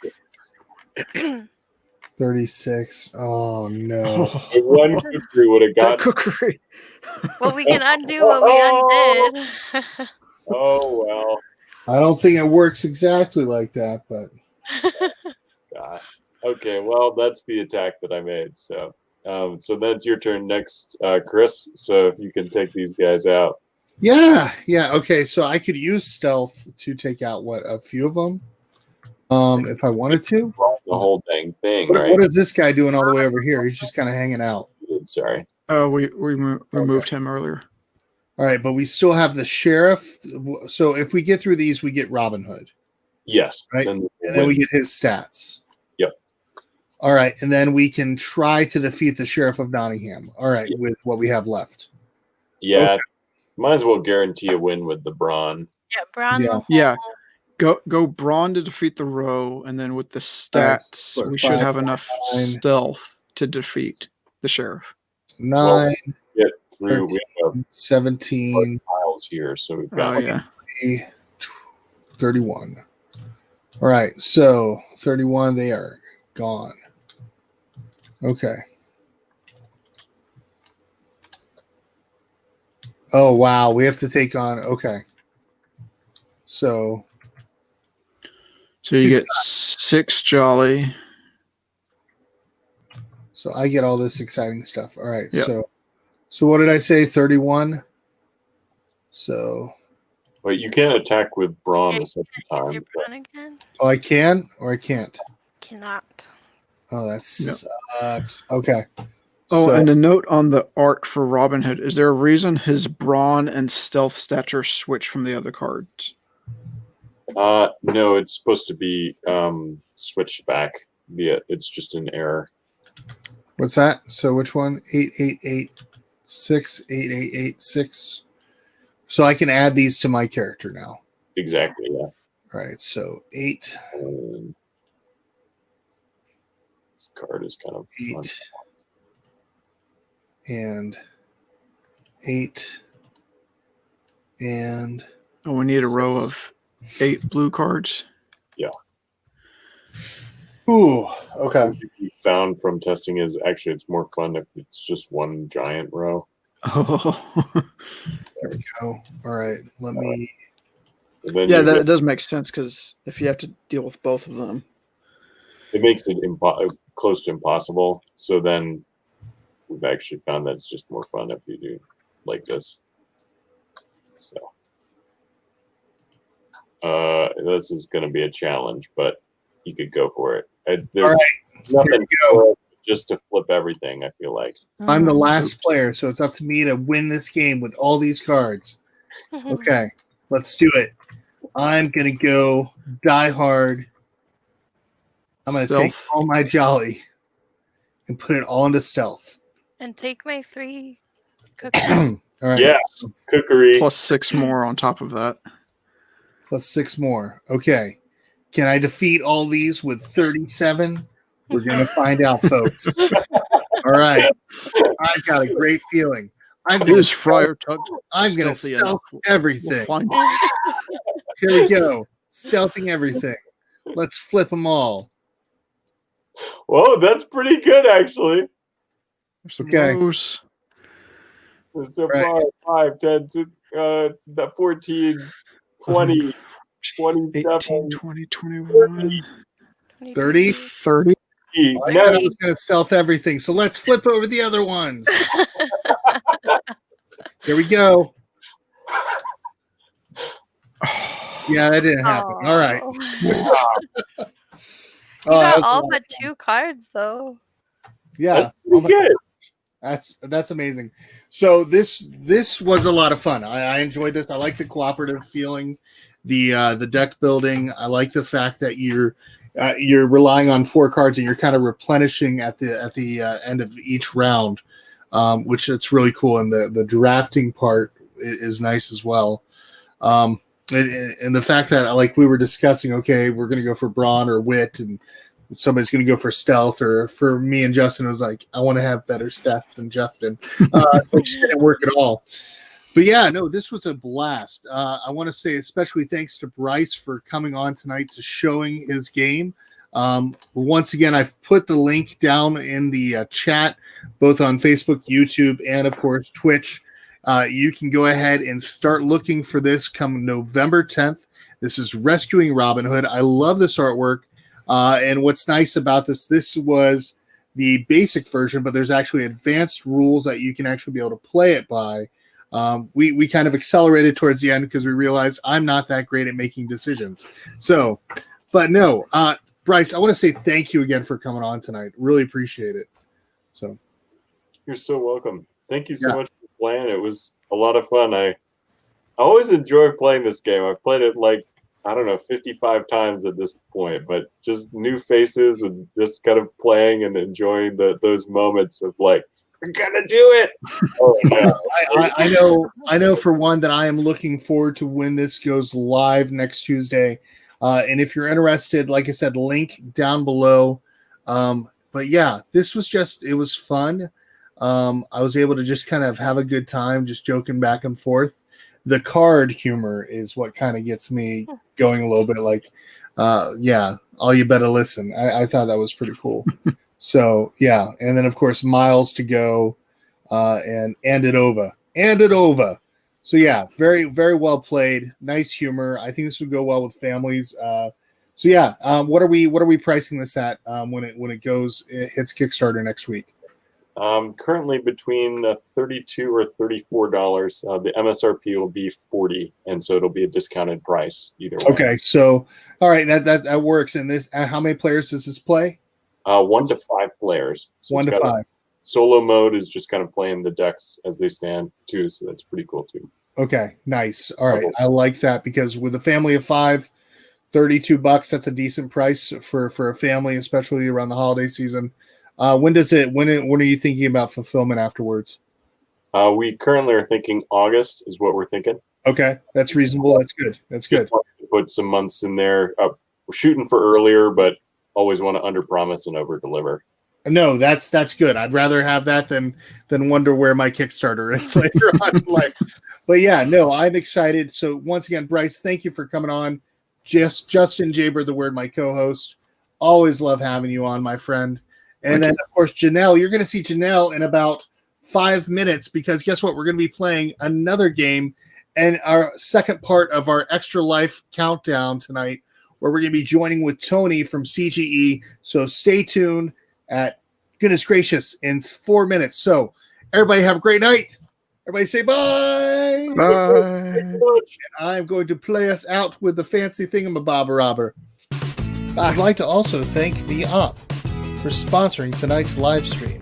36. Oh no. The one cookery would have That gotten. cookery. Well, we can undo what we undid. Oh well, I don't think it works exactly like that, but gosh. Okay, well that's the attack that I made. So, so that's your turn next, Chris. So if you can take these guys out. yeah. Okay, so I could use stealth to take out a few of them. If I wanted to. The whole dang thing, What, right? what is this guy doing all the way over here? He's just kind of hanging out. Sorry. Oh, we removed him earlier. All right, but we still have the sheriff. So if we get through these, we get Robin Hood, Yes. right? And And then we get his stats. Yep. All right, and then we can try to defeat the sheriff of Nottingham. All right, with what we have left. Yeah, might as well guarantee a win with the brawn. Yeah, Braun. Yeah. Yeah. Go brawn to defeat the row, and then with the stats, Alright, we should 5, have enough 9. stealth to defeat the sheriff. 9, Get through. We have 17, piles here, so we've got. Oh yeah. 31. All right, so 31, they are gone. Okay. Oh, wow. We have to take on. Okay. So So you get 6 jolly. So I get all this exciting stuff. All right. Yep. So what did I say? 31. So. But you can't attack with brawn Yeah, the second Use time. your brawn again? Oh, I can or I can't. Cannot. Oh, that sucks. Okay. Oh, So- and a note on the art for Robin Hood. Is there a reason his brawn and stealth stature switch from the other cards? No, it's supposed to be switched back. It's just an error. What's that? So which one? 8886, 8886. So I can add these to my character now. Exactly, yeah. All right, so 8. This card is kind of fun. 8 and 8 and Oh, we need a row of 8 blue cards. Yeah. Ooh, okay. What we found from testing is actually it's more fun if it's just one giant row. Oh, There we go. All right, let me. And then yeah, you that get- does make sense because if you have to deal with both of them. it makes it close to impossible. So then we've actually found that it's just more fun if you do like this. So this is going to be a challenge, but you could go for it. There's All right, nothing here we go. for it just to flip everything, I feel like. I'm the last player, so it's up to me to win this game with all these cards. Okay, let's do it. I'm gonna go die hard. I'm gonna take Stealth. all my jolly and put it all into stealth. And take my 3 cookies. All right. Yeah, cookery. Plus 6 more on top of that. Plus 6 more. Okay. Can I defeat all these with 37? We're gonna find out, folks. All right. I've got a great feeling. Is Friar Tuck I'm gonna stealthy stealth enough? everything. We'll find out. Here we go. Stealthing everything. Let's flip them all. Whoa, that's pretty good, actually. Okay. Suppose. So Right. far, 5, 10, 14, 20, 18, 27, 20, 21, 30. 30. I No, thought I was going to stealth everything. So let's flip over the other ones. Here we go. Yeah, that didn't happen. All right. You Oh, that got was a all lot but of fun. 2 cards though. Yeah. pretty good. That's amazing. So this was a lot of fun. I enjoyed this. I like the cooperative feeling, the deck building. I like the fact that you're relying on 4 cards and you're kind of replenishing at the end of each round, which it's really cool. And the drafting part is nice as well. And the fact that, like we were discussing, okay, we're going to go for brawn or wit, and somebody's going to go for stealth, or for me and Justin, it was like, I want to have better stats than Justin, which didn't work at all. But yeah, no, this was a blast. I want to say especially thanks to Bryce for coming on tonight to showing his game. Once again, I've put the link down in the chat, both on Facebook, YouTube, and of course Twitch. You can go ahead and start looking for this come November 10th. This is Rescuing Robin Hood. I love this artwork. And what's nice about this was the basic version, but there's actually advanced rules that you can actually be able to play it by. We kind of accelerated towards the end because we realized I'm not that great at making decisions. So, but no, Bryce, I want to say thank you again for coming on tonight. Really appreciate it. So You're so welcome. Thank you so Yeah. much for playing. It was a lot of fun. I always enjoy playing this game. I've played it like, I don't know, 55 times at this point, but just new faces and just kind of playing and enjoying those moments of like, we're gonna do it. Oh, yeah. I know for one that I am looking forward to when this goes live next Tuesday. And if you're interested, like I said, link down below. But yeah, this was it was fun. I was able to just kind of have a good time, just joking back and forth. The card humor is what kind of gets me going a little bit like, yeah, all you better listen. I thought that was pretty cool. So yeah. And then of course, miles to go, and it over. So yeah, very, very well played. Nice humor. I think this would go well with families. So yeah, what are we pricing this at when it hits Kickstarter next week? Currently between $32 or $34. The MSRP will be $40, and so it'll be a discounted price either way. Okay, so all right, that works. And this, how many players does this play? 1 to 5 players. So 1 to 5. Solo mode is just kind of playing the decks as they stand too, so that's pretty cool too. Okay, nice. All right, I like that because with a family of 5, $32, that's a decent price for a family, especially around the holiday season. When are you thinking about fulfillment afterwards? We currently are thinking August is what we're thinking. Okay, that's reasonable. That's good. That's good. Just wanted to put some months in there. We're shooting for earlier, but always want to under promise and over deliver. No, that's good. I'd rather have that than wonder where my Kickstarter is later on in life. But yeah, no, I'm excited. So once again, Bryce, thank you for coming on. Justin Jaber, the word, my co-host. Always love having you on, my friend. And then, of course, Janelle. You're going to see Janelle in about 5 minutes because guess what? We're going to be playing another game and our second part of our Extra Life countdown tonight, where we're going to be joining with Tony from CGE. So stay tuned at, goodness gracious, in 4 minutes. So everybody have a great night. Everybody say bye. Bye. And I'm going to play us out with the fancy thingamabobber. I'd like to also thank The Op for sponsoring tonight's live stream.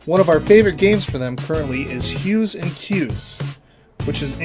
One of our favorite games for them currently is Hues and Cues, which is